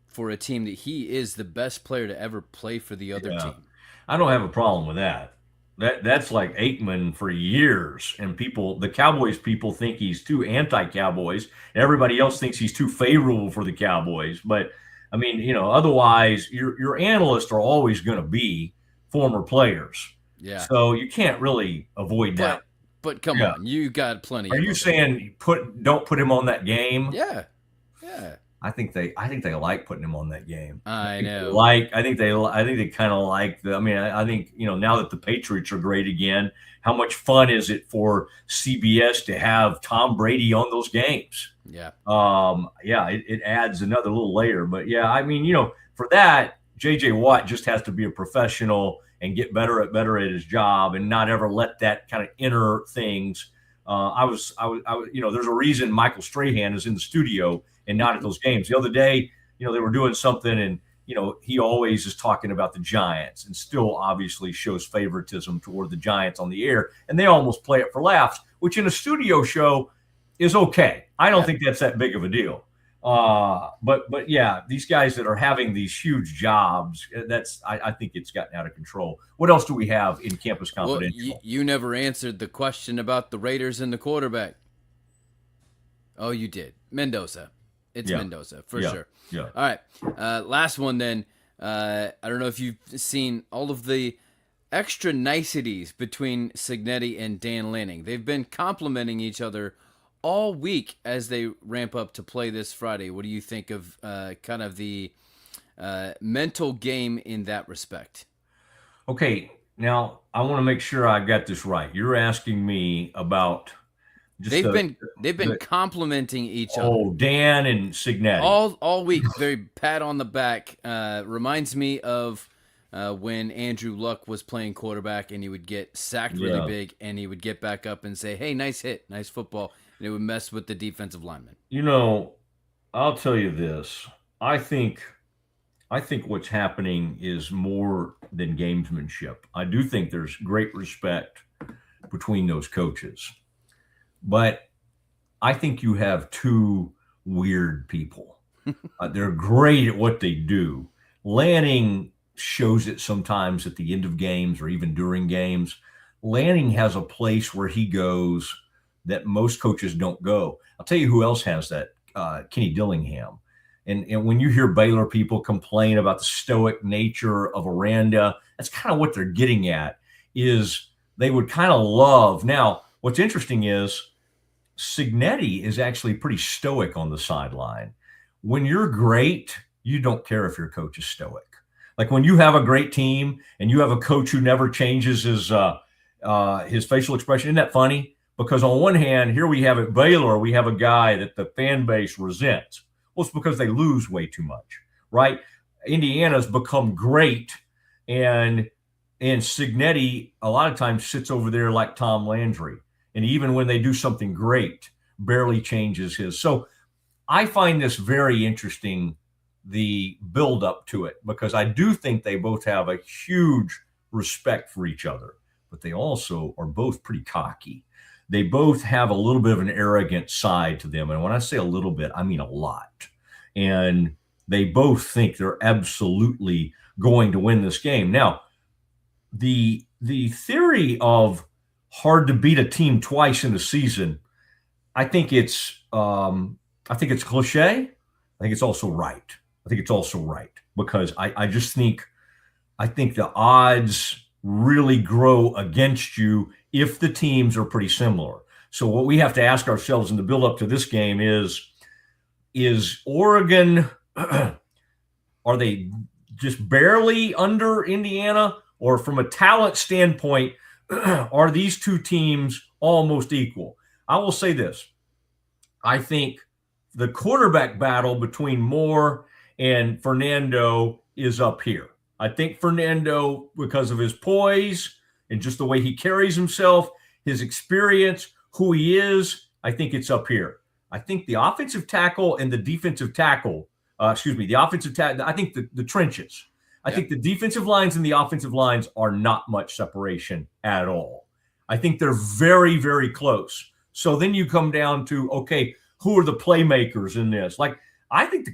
for a team that he is the best player to ever play for the other team. I don't have a problem with that. That's like Aikman for years, and the Cowboys people think he's too anti-Cowboys. Everybody else thinks he's too favorable for the Cowboys. But otherwise, your analysts are always going to be former players. Yeah. So you can't really avoid that. But come on, you got plenty. Are you saying don't put him on that game? Yeah. I think they like putting him on that game. I know. I think they kind of like I think now that the Patriots are great again, how much fun is it for CBS to have Tom Brady on those games? Yeah. It adds another little layer. But for that, J.J. Watt just has to be a professional and get better at his job and not ever let that kind of inner things. There's a reason Michael Strahan is in the studio and not at those games. The other day, they were doing something, and he always is talking about the Giants and still obviously shows favoritism toward the Giants on the air, and they almost play it for laughs, which in a studio show is okay. I don't think that's that big of a deal. But yeah, these guys that are having these huge jobs, I think it's gotten out of control. What else do we have in Campus Confidential? Well, you never answered the question about the Raiders and the quarterback. Oh, you did. Mendoza. It's Mendoza for sure. Yeah. All right. Last one then. I don't know if you've seen all of the extra niceties between Signetti and Dan Lanning. They've been complimenting each other all week as they ramp up to play this Friday. What do you think of kind of the mental game in that respect? Okay, now I want to make sure I got this right. You're asking me about they've been complimenting each other. Oh, Dan and Signetti all week. Very pat on the back. Reminds me of when Andrew Luck was playing quarterback and he would get sacked really big and he would get back up and say, "Hey, nice hit, nice football." And it would mess with the defensive lineman. I'll tell you this. I think what's happening is more than gamesmanship. I do think there's great respect between those coaches. But I think you have two weird people. They're great at what they do. Lanning shows it sometimes at the end of games or even during games. Lanning has a place where he goes that most coaches don't go. I'll tell you who else has that, Kenny Dillingham. And when you hear Baylor people complain about the stoic nature of Aranda, that's kind of what they're getting at, is they would kind of love. Now, what's interesting is Signetti is actually pretty stoic on the sideline. When you're great you don't care if your coach is stoic. Like when you have a great team and you have a coach who never changes his facial expression, isn't that funny? Because on one hand, here we have at Baylor, we have a guy that the fan base resents. Well, it's because they lose way too much, right? Indiana's become great, and Signetti a lot of times sits over there like Tom Landry. And even when they do something great, barely changes his. So I find this very interesting, the build up to it, because I do think they both have a huge respect for each other, but they also are both pretty cocky. They both have a little bit of an arrogant side to them. And when I say a little bit, I mean a lot. And they both think they're absolutely going to win this game. Now, the theory of hard to beat a team twice in a season, I think it's cliche. I think it's also right. Because I think the odds really grow against you if the teams are pretty similar. So what we have to ask ourselves in the build up to this game is Oregon, are they just barely under Indiana? Or from a talent standpoint, are these two teams almost equal? I will say this. I think the quarterback battle between Moore and Fernando is up here. I think Fernando, because of his poise and just the way he carries himself, his experience, who he is, I think it's up here. I think the offensive tackle and the defensive tackle, I think the trenches. I think the defensive lines and the offensive lines are not much separation at all. I think they're very, very close. So then you come down to, okay, who are the playmakers in this? Like, I think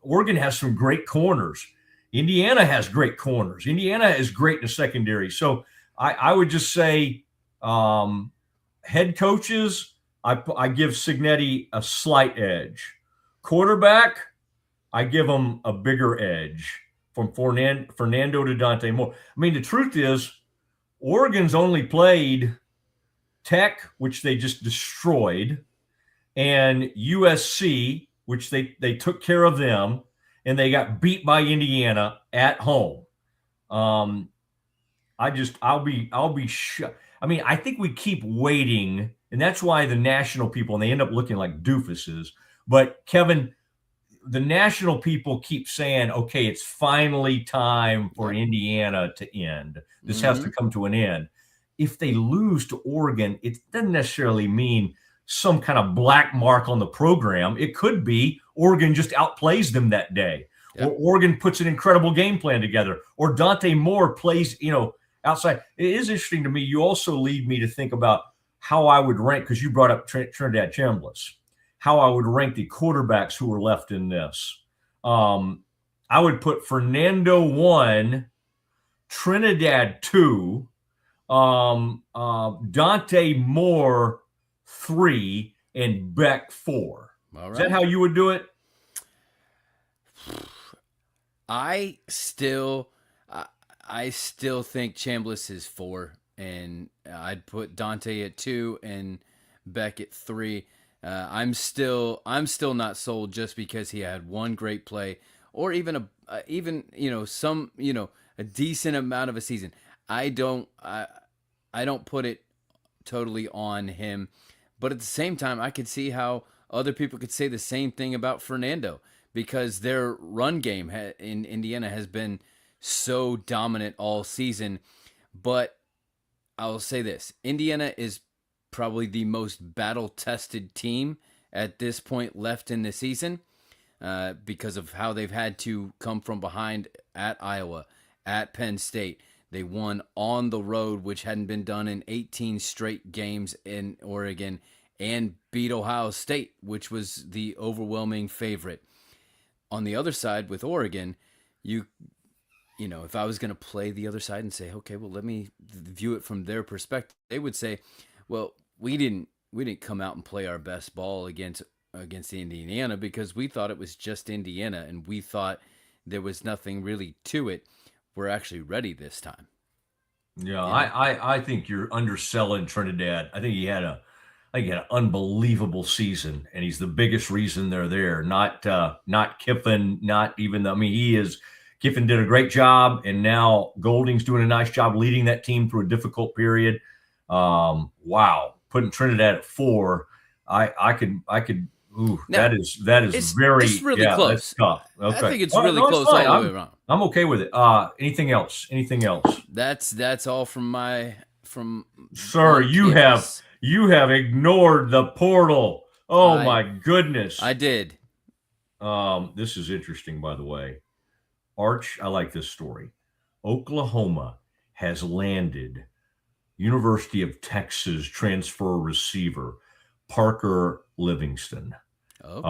Oregon has some great corners. Indiana has great corners. Indiana is great in the secondary. So I would just say head coaches, I give Signetti a slight edge. Quarterback, I give him a bigger edge from Fernando to Dante Moore. I mean, the truth is, Oregon's only played Tech, which they just destroyed, and USC, which they took care of them, and they got beat by Indiana at home. I'll be shocked. I mean, I think we keep waiting, and that's why the national people, and they end up looking like doofuses. But Kevin, the national people keep saying, okay, it's finally time for Indiana to end. This has to come to an end. If they lose to Oregon, it doesn't necessarily mean some kind of black mark on the program. It could be Oregon just outplays them that day, or Oregon puts an incredible game plan together, or Dante Moore plays, outside. It is interesting to me. You also lead me to think about how I would rank, because you brought up Trinidad Chambliss, how I would rank the quarterbacks who were left in this. I would put Fernando 1, Trinidad 2, Dante Moore 3, and Beck 4. All right. Is that how you would do it? I still think Chambliss is 4, and I'd put Dante at 2 and Beck at 3. I'm still not sold just because he had one great play, or even a decent amount of a season. I don't put it totally on him, but at the same time, I could see how other people could say the same thing about Fernando, because their run game in Indiana has been so dominant all season. But I'll say this: Indiana is probably the most battle-tested team at this point left in the season, because of how they've had to come from behind at Iowa, at Penn State. They won on the road, which hadn't been done in 18 straight games in Oregon, and beat Ohio State, which was the overwhelming favorite. On the other side with Oregon, if I was going to play the other side and say, okay, well, let me view it from their perspective, they would say, well, we didn't come out and play our best ball against Indiana because we thought it was just Indiana, and we thought there was nothing really to it. We're actually ready this time. Yeah, I think you're underselling Trinidad. I think he had again, unbelievable season, and he's the biggest reason they're there. Not Kiffin, not even. Kiffin did a great job, and now Golding's doing a nice job leading that team through a difficult period. Wow, putting Trinidad at 4, I could. Ooh, now, that is it's really close. That's tough. Okay. I think it's really close all the way around. I'm okay with it. Anything else? That's all from Sir, you have ignored the portal. Oh my goodness. I did. This is interesting, by the way. Arch, I like this story. Oklahoma has landed University of Texas transfer receiver Parker Livingston. Okay.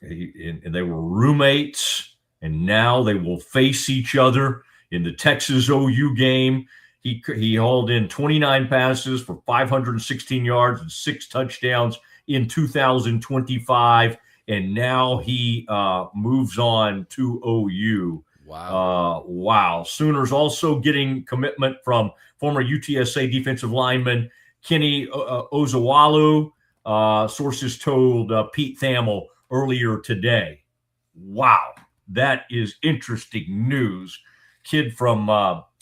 And they were roommates, and now they will face each other in the Texas OU game. He hauled in 29 passes for 516 yards and 6 touchdowns in 2025, and now he moves on to OU. Wow. Wow. Sooners also getting commitment from former UTSA defensive lineman Kenny Ozawalu. Sources told Pete Thamel earlier today. Wow, that is interesting news. Kid from,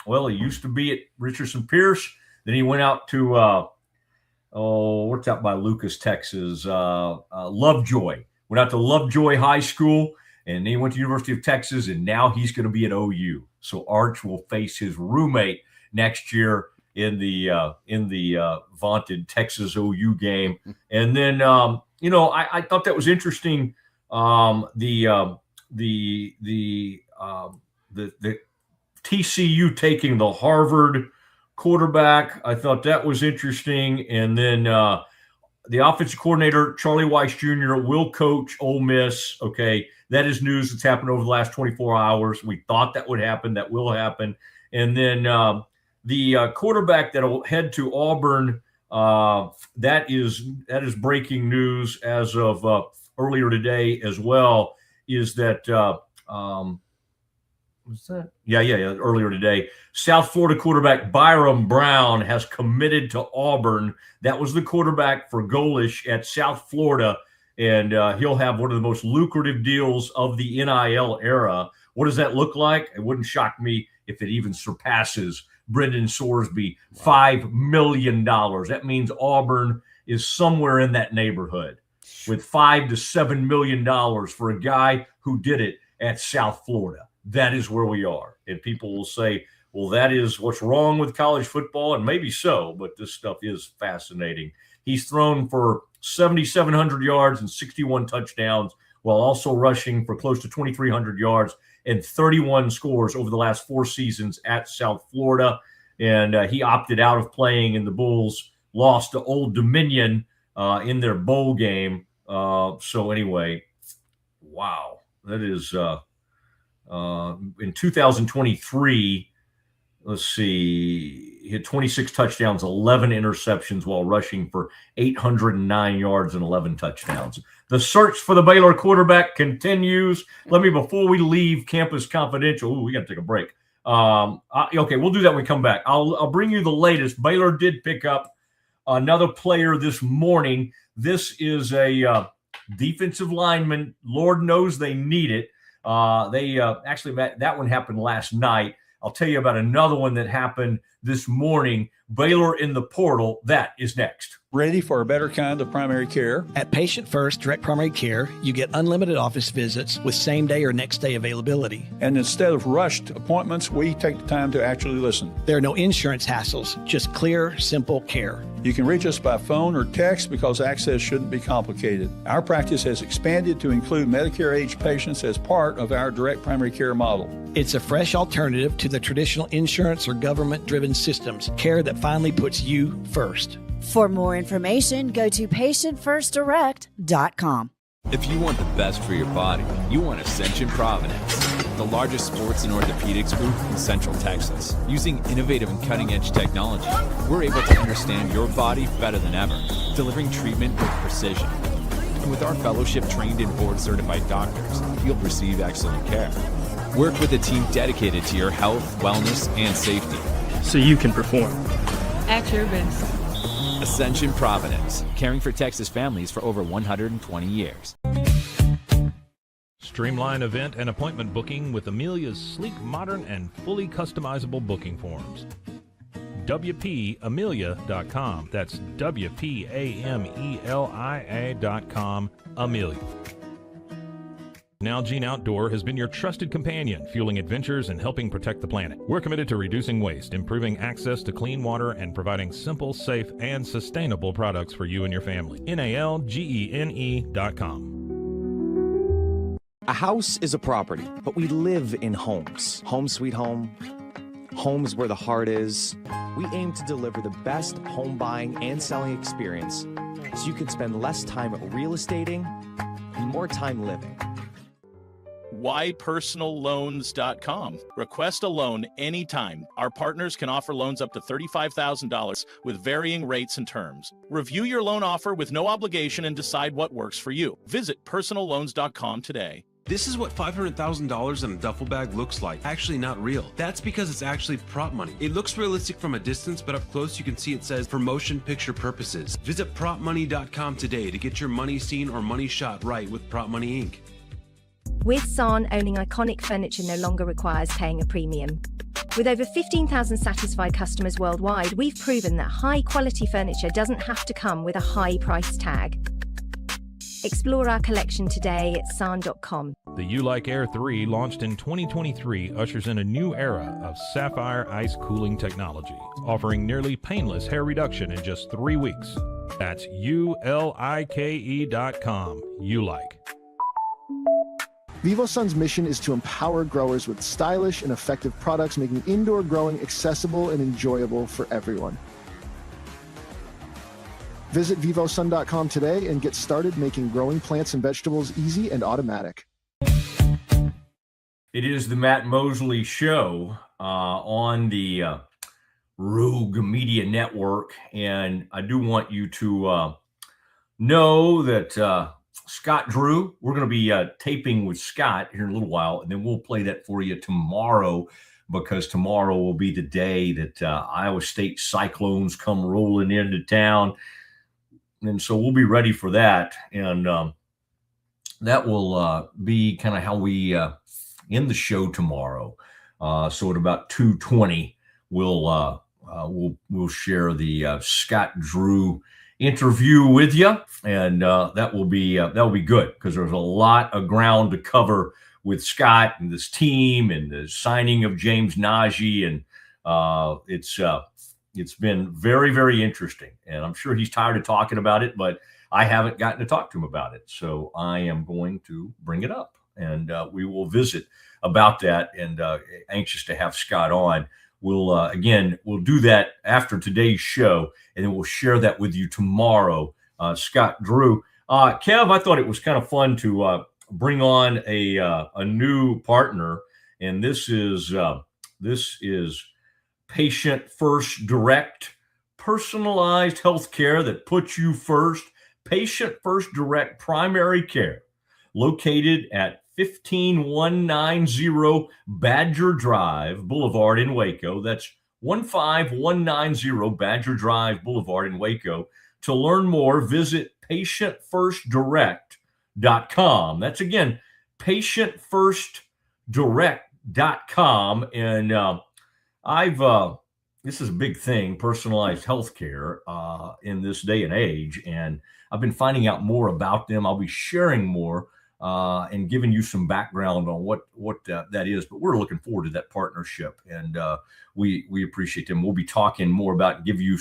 he used to be at Richardson Pierce. Then he went out to, what's out by Lucas, Texas? Lovejoy. Went out to Lovejoy High School, and then he went to University of Texas, and now he's going to be at OU. So Arch will face his roommate next year in the vaunted Texas OU game. And then, I thought that was interesting. The TCU taking the Harvard quarterback. I thought that was interesting. And then the offensive coordinator, Charlie Weiss Jr., will coach Ole Miss. Okay, that is news that's happened over the last 24 hours. We thought that would happen. That will happen. And then the quarterback that will head to Auburn, that is breaking news as of earlier today as well, is that what's that? Yeah, earlier today. South Florida quarterback Byram Brown has committed to Auburn. That was the quarterback for Golish at South Florida, and he'll have one of the most lucrative deals of the NIL era. What does that look like? It wouldn't shock me if it even surpasses Brendan Sorsby, $5 million. That means Auburn is somewhere in that neighborhood with $5 to $7 million for a guy who did it at South Florida. That is where we are. And people will say, well, that is what's wrong with college football. And maybe so, but this stuff is fascinating. He's thrown for 7,700 yards and 61 touchdowns, while also rushing for close to 2,300 yards and 31 scores over the last 4 seasons at South Florida. And he opted out of playing, and the Bulls lost to Old Dominion in their bowl game. So anyway, wow, that is in 2023, let's see, he had 26 touchdowns, 11 interceptions while rushing for 809 yards and 11 touchdowns. The search for the Baylor quarterback continues. Before we leave Campus Confidential, we got to take a break. Okay, we'll do that when we come back. I'll bring you the latest. Baylor did pick up another player this morning. This is a defensive lineman. Lord knows they need it. That one happened last night. I'll tell you about another one that happened this morning. Baylor in the portal. That is next. Ready for a better kind of primary care? At Patient First Direct Primary Care, you get unlimited office visits with same-day or next-day availability. And instead of rushed appointments, we take the time to actually listen. There are no insurance hassles, just clear, simple care. You can reach us by phone or text because access shouldn't be complicated. Our practice has expanded to include Medicare-age patients as part of our direct primary care model. It's a fresh alternative to the traditional insurance or government-driven systems, care that finally puts you first. For more information, go to patientfirstdirect.com. If you want the best for your body, you want Ascension Providence, the largest sports and orthopedics group in Central Texas. Using innovative and cutting-edge technology, we're able to understand your body better than ever, delivering treatment with precision. And with our fellowship-trained and board-certified doctors, you'll receive excellent care. Work with a team dedicated to your health, wellness, and safety. So you can perform. At your best. Ascension Providence, caring for Texas families for over 120 years. Streamline event and appointment booking with Amelia's sleek, modern, and fully customizable booking forms. WPAmelia.com. That's WPAMELIA.com. Amelia. Nalgene Outdoor has been your trusted companion, fueling adventures and helping protect the planet. We're committed to reducing waste, improving access to clean water, and providing simple, safe, and sustainable products for you and your family. NALGENE.com. A house is a property, but we live in homes. Home sweet home. Homes where the heart is. We aim to deliver the best home buying and selling experience so you can spend less time real estating and more time living. WhyPersonalLoans.com. Request a loan anytime. Our partners can offer loans up to $35,000 with varying rates and terms. Review your loan offer with no obligation and decide what works for you. Visit PersonalLoans.com today. This is what $500,000 in a duffel bag looks like. Actually not real. That's because it's actually prop money. It looks realistic from a distance, but up close you can see it says for motion picture purposes. Visit PropMoney.com today to get your money seen or money shot right with Prop Money Inc. With San, owning iconic furniture no longer requires paying a premium. With over 15,000 satisfied customers worldwide, we've proven that high-quality furniture doesn't have to come with a high price tag. Explore our collection today at san.com. The U-Like Air 3, launched in 2023, ushers in a new era of sapphire ice cooling technology, offering nearly painless hair reduction in just 3 weeks. That's ULIKE.com. U-Like. VivoSun's mission is to empower growers with stylish and effective products, making indoor growing accessible and enjoyable for everyone. Visit vivosun.com today and get started making growing plants and vegetables easy and automatic. It is the Matt Mosley Show on the Rogue Media Network, and I do want you to know that Scott Drew, we're going to be taping with Scott here in a little while, and then we'll play that for you tomorrow, because tomorrow will be the day that Iowa State Cyclones come rolling into town. And so we'll be ready for that. And that will be kind of how we end the show tomorrow. So at about 2:20, we'll share the Scott Drew interview with you, and that will be good, because there's a lot of ground to cover with Scott and this team and the signing of James Najee, and it's been very, very interesting, and I'm sure he's tired of talking about it, but I haven't gotten to talk to him about it, so I am going to bring it up, and we will visit about that, and anxious to have Scott on. We'll do that after today's show, and then we'll share that with you tomorrow. Scott Drew, Kev, I thought it was kind of fun to bring on a new partner, and this is Patient First Direct, personalized health care that puts you first. Patient First Direct Primary Care, located at 15190 Badger Drive Boulevard in Waco. That's 15190 Badger Drive Boulevard in Waco. To learn more, visit patientfirstdirect.com. That's again, patientfirstdirect.com. And this is a big thing, personalized healthcare in this day and age. And I've been finding out more about them. I'll be sharing more and giving you some background on what that is. But we're looking forward to that partnership, and we appreciate them. We'll be talking more about and give you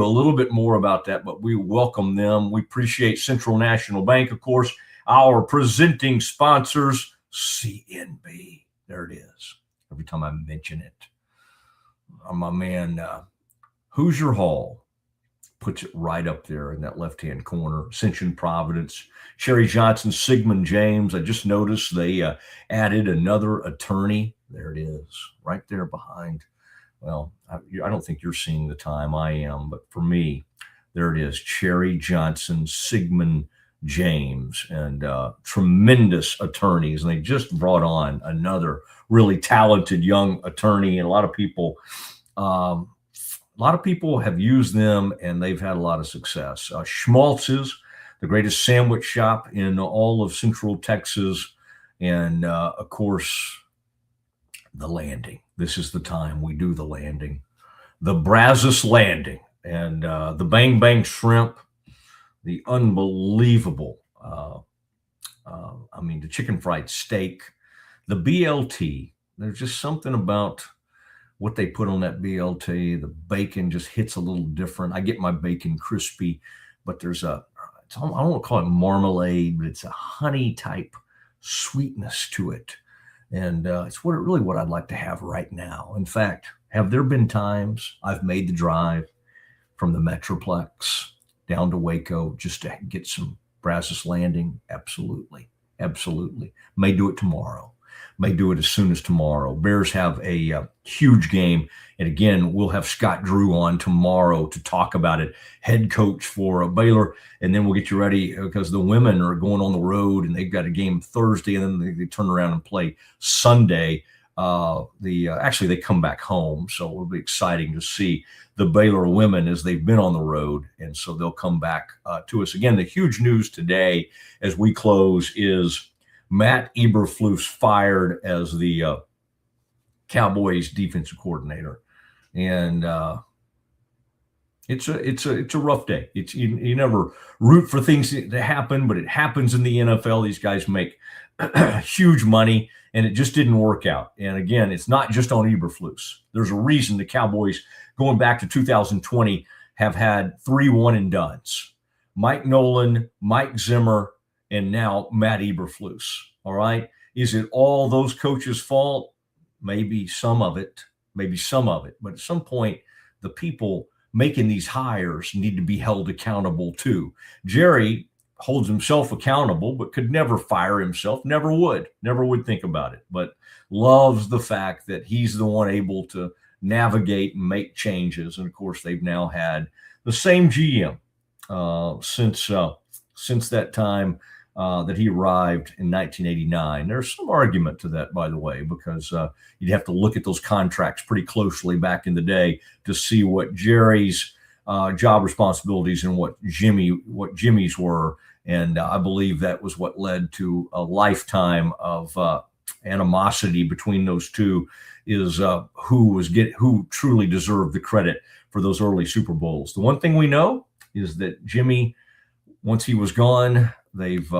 a little bit more about that. But we welcome them. We appreciate Central National Bank, of course, our presenting sponsors, CNB. There it is. Every time I mention it, my man, Hoosier Hall puts it right up there in that left-hand corner. Ascension Providence, Sherry Johnson, Siegmund James. I just noticed they added another attorney. There it is, right there behind. Well, I don't think you're seeing the time I am, but for me, there it is, Sherry Johnson, Siegmund James, and tremendous attorneys. And they just brought on another really talented young attorney, and a lot of people lot of people have used them, and they've had a lot of success. Schmaltz's, the greatest sandwich shop in all of Central Texas. And, of course, the Landing. This is the time we do the Landing. The Brazos Landing and the Bang Bang Shrimp, the unbelievable, the chicken fried steak, the BLT. There's just something about what they put on that BLT. The bacon just hits a little different. I get my bacon crispy, but there's I don't want to call it marmalade, but it's a honey type sweetness to it. And it's what I'd like to have right now. In fact, have there been times I've made the drive from the Metroplex down to Waco just to get some Brazos Landing? Absolutely. Absolutely. May do it tomorrow. May do it as soon as tomorrow. Bears have a huge game. And again, we'll have Scott Drew on tomorrow to talk about it, head coach for Baylor. And then we'll get you ready because the women are going on the road and they've got a game Thursday, and then they turn around and play Sunday. Actually, they come back home. So it'll be exciting to see the Baylor women as they've been on the road. And so they'll come back to us. Again, the huge news today as we close is Matt Eberflus fired as the Cowboys defensive coordinator. And it's a rough day. You never root for things to happen, but it happens in the NFL. These guys make huge money, and it just didn't work out. And again, it's not just on Eberflus. There's a reason the Cowboys, going back to 2020, have had 3 one-and-dones. Mike Nolan, Mike Zimmer, and now Matt Eberflus. All right. Is it all those coaches' fault? Maybe some of it. But at some point, the people making these hires need to be held accountable too. Jerry holds himself accountable, but could never fire himself. Never would think about it, but loves the fact that he's the one able to navigate and make changes. And of course, they've now had the same GM since that time that he arrived in 1989. There's some argument to that, by the way, because you'd have to look at those contracts pretty closely back in the day to see what Jerry's job responsibilities and what Jimmy's were. And I believe that was what led to a lifetime of animosity between those two, is who truly deserved the credit for those early Super Bowls. The one thing we know is that Jimmy, once he was gone, they've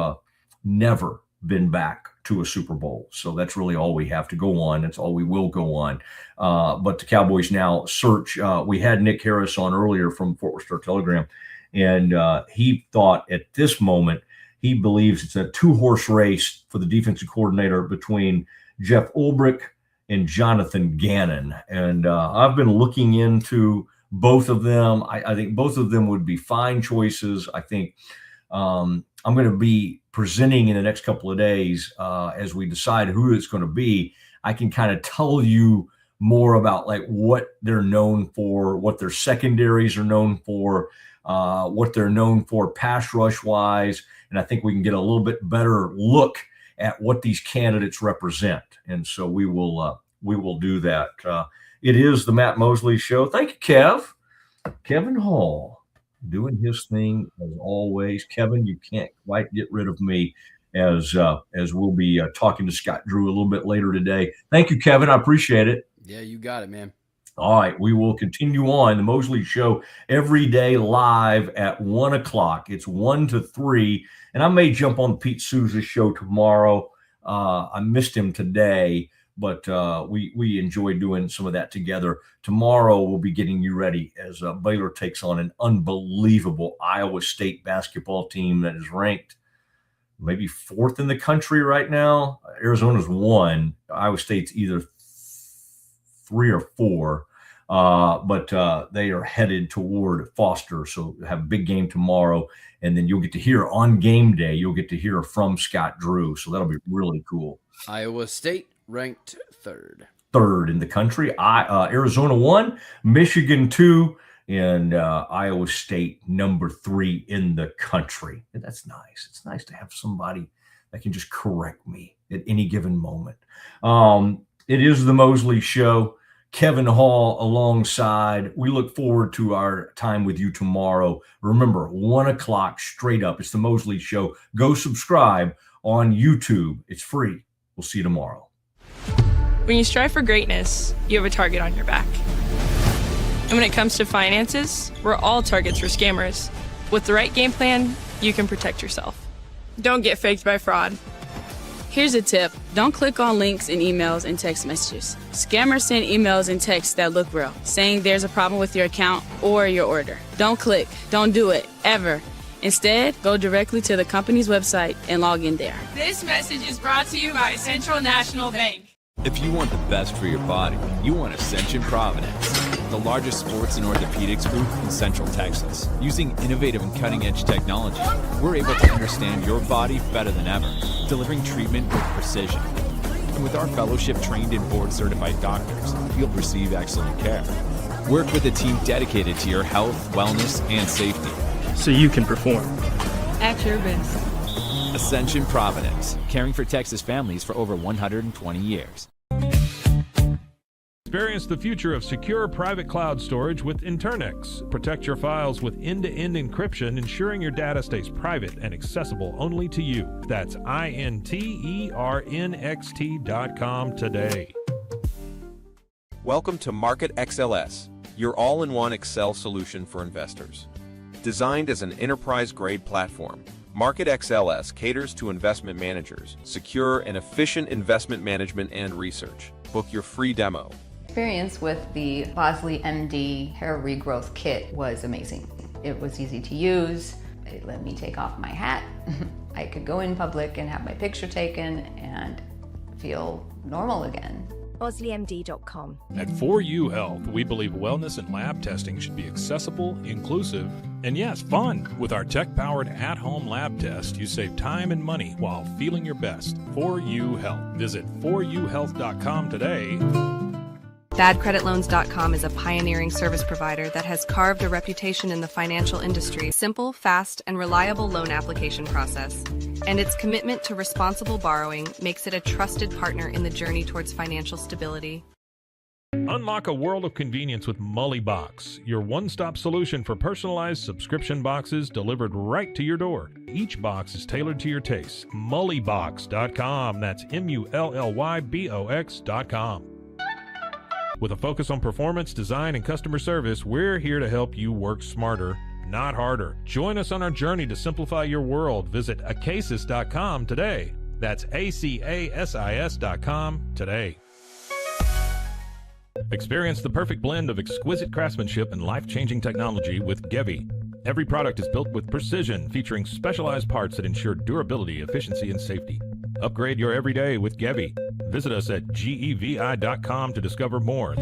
never been back to a Super Bowl. So that's really all we have to go on. That's all we will go on. But the Cowboys now search. We had Nick Harris on earlier from Fort Worth Star-Telegram, and he thought at this moment, he believes it's a 2-horse race for the defensive coordinator between Jeff Ulbrich and Jonathan Gannon. And I've been looking into both of them. I think both of them would be fine choices. I think I'm going to be presenting in the next couple of days as we decide who it's going to be. I can kind of tell you more about like what they're known for, what their secondaries are known for, what they're known for pass rush wise. And I think we can get a little bit better look at what these candidates represent. And so we will do that. It is the Matt Mosley Show. Thank you, Kev. Kevin Hall doing his thing as always. Kevin, you can't quite get rid of me as we'll be talking to Scott Drew a little bit later today. Thank you, Kevin. I appreciate it. Yeah, you got it, man. All right, we will continue on the Mosley Show every day live at 1 o'clock. It's 1 to 3, and I may jump on Pete Souza's show tomorrow. I missed him today, but we enjoy doing some of that together. Tomorrow we'll be getting you ready as Baylor takes on an unbelievable Iowa State basketball team that is ranked maybe 4th in the country right now. Arizona's 1. Iowa State's either 3 or 4. But they are headed toward Foster. So have a big game tomorrow. And then you'll get to hear on game day, you'll get to hear from Scott Drew. So that'll be really cool. Iowa State ranked 3rd. 3rd in the country. Arizona 1, Michigan 2, and Iowa State number 3 in the country. And that's nice. It's nice to have somebody that can just correct me at any given moment. It is the Mosley Show. Kevin Hall alongside. We look forward to our time with you tomorrow. Remember, 1 o'clock straight up. It's the Mosley Show. Go subscribe on YouTube. It's free. We'll see you tomorrow. When you strive for greatness, you have a target on your back. And when it comes to finances, we're all targets for scammers. With the right game plan, you can protect yourself. Don't get faked by fraud. Here's a tip. Don't click on links in emails and text messages. Scammers send emails and texts that look real, saying there's a problem with your account or your order. Don't click. Don't do it, ever. Instead, go directly to the company's website and log in there. This message is brought to you by Central National Bank. If you want the best for your body, you want Ascension Providence, the largest sports and orthopedics group in Central Texas. Using innovative and cutting-edge technology, we're able to understand your body better than ever, delivering treatment with precision. And with our fellowship-trained and board-certified doctors, you'll receive excellent care. Work with a team dedicated to your health, wellness, and safety. So you can perform. At your best. Ascension Providence, caring for Texas families for over 120 years. Experience the future of secure private cloud storage with Internix. Protect your files with end-to-end encryption, ensuring your data stays private and accessible only to you. That's INTERNXT.com today. Welcome to Market XLS, your all-in-one Excel solution for investors. Designed as an enterprise-grade platform, Market XLS caters to investment managers, secure and efficient investment management and research. Book your free demo. Experience with the Mosley MD hair regrowth kit was amazing. It was easy to use. It let me take off my hat. I could go in public and have my picture taken and feel normal again. MosleymD.com. At 4U Health, we believe wellness and lab testing should be accessible, inclusive, and yes, fun. With our tech-powered at-home lab test, you save time and money while feeling your best. 4U Health. Visit 4uhealth.com today. BadCreditLoans.com is a pioneering service provider that has carved a reputation in the financial industry. Simple, fast, and reliable loan application process. And its commitment to responsible borrowing makes it a trusted partner in the journey towards financial stability. Unlock a world of convenience with Mullybox, your one-stop solution for personalized subscription boxes delivered right to your door. Each box is tailored to your taste. Mullybox.com. That's MULLYBOX.com. With a focus on performance, design, and customer service, we're here to help you work smarter, not harder. Join us on our journey to simplify your world. Visit acasis.com today. That's ACASIS.com today. Experience the perfect blend of exquisite craftsmanship and life-changing technology with Gevi. Every product is built with precision, featuring specialized parts that ensure durability, efficiency, and safety. Upgrade your everyday with Gevi. Visit us at gevi.com to discover more.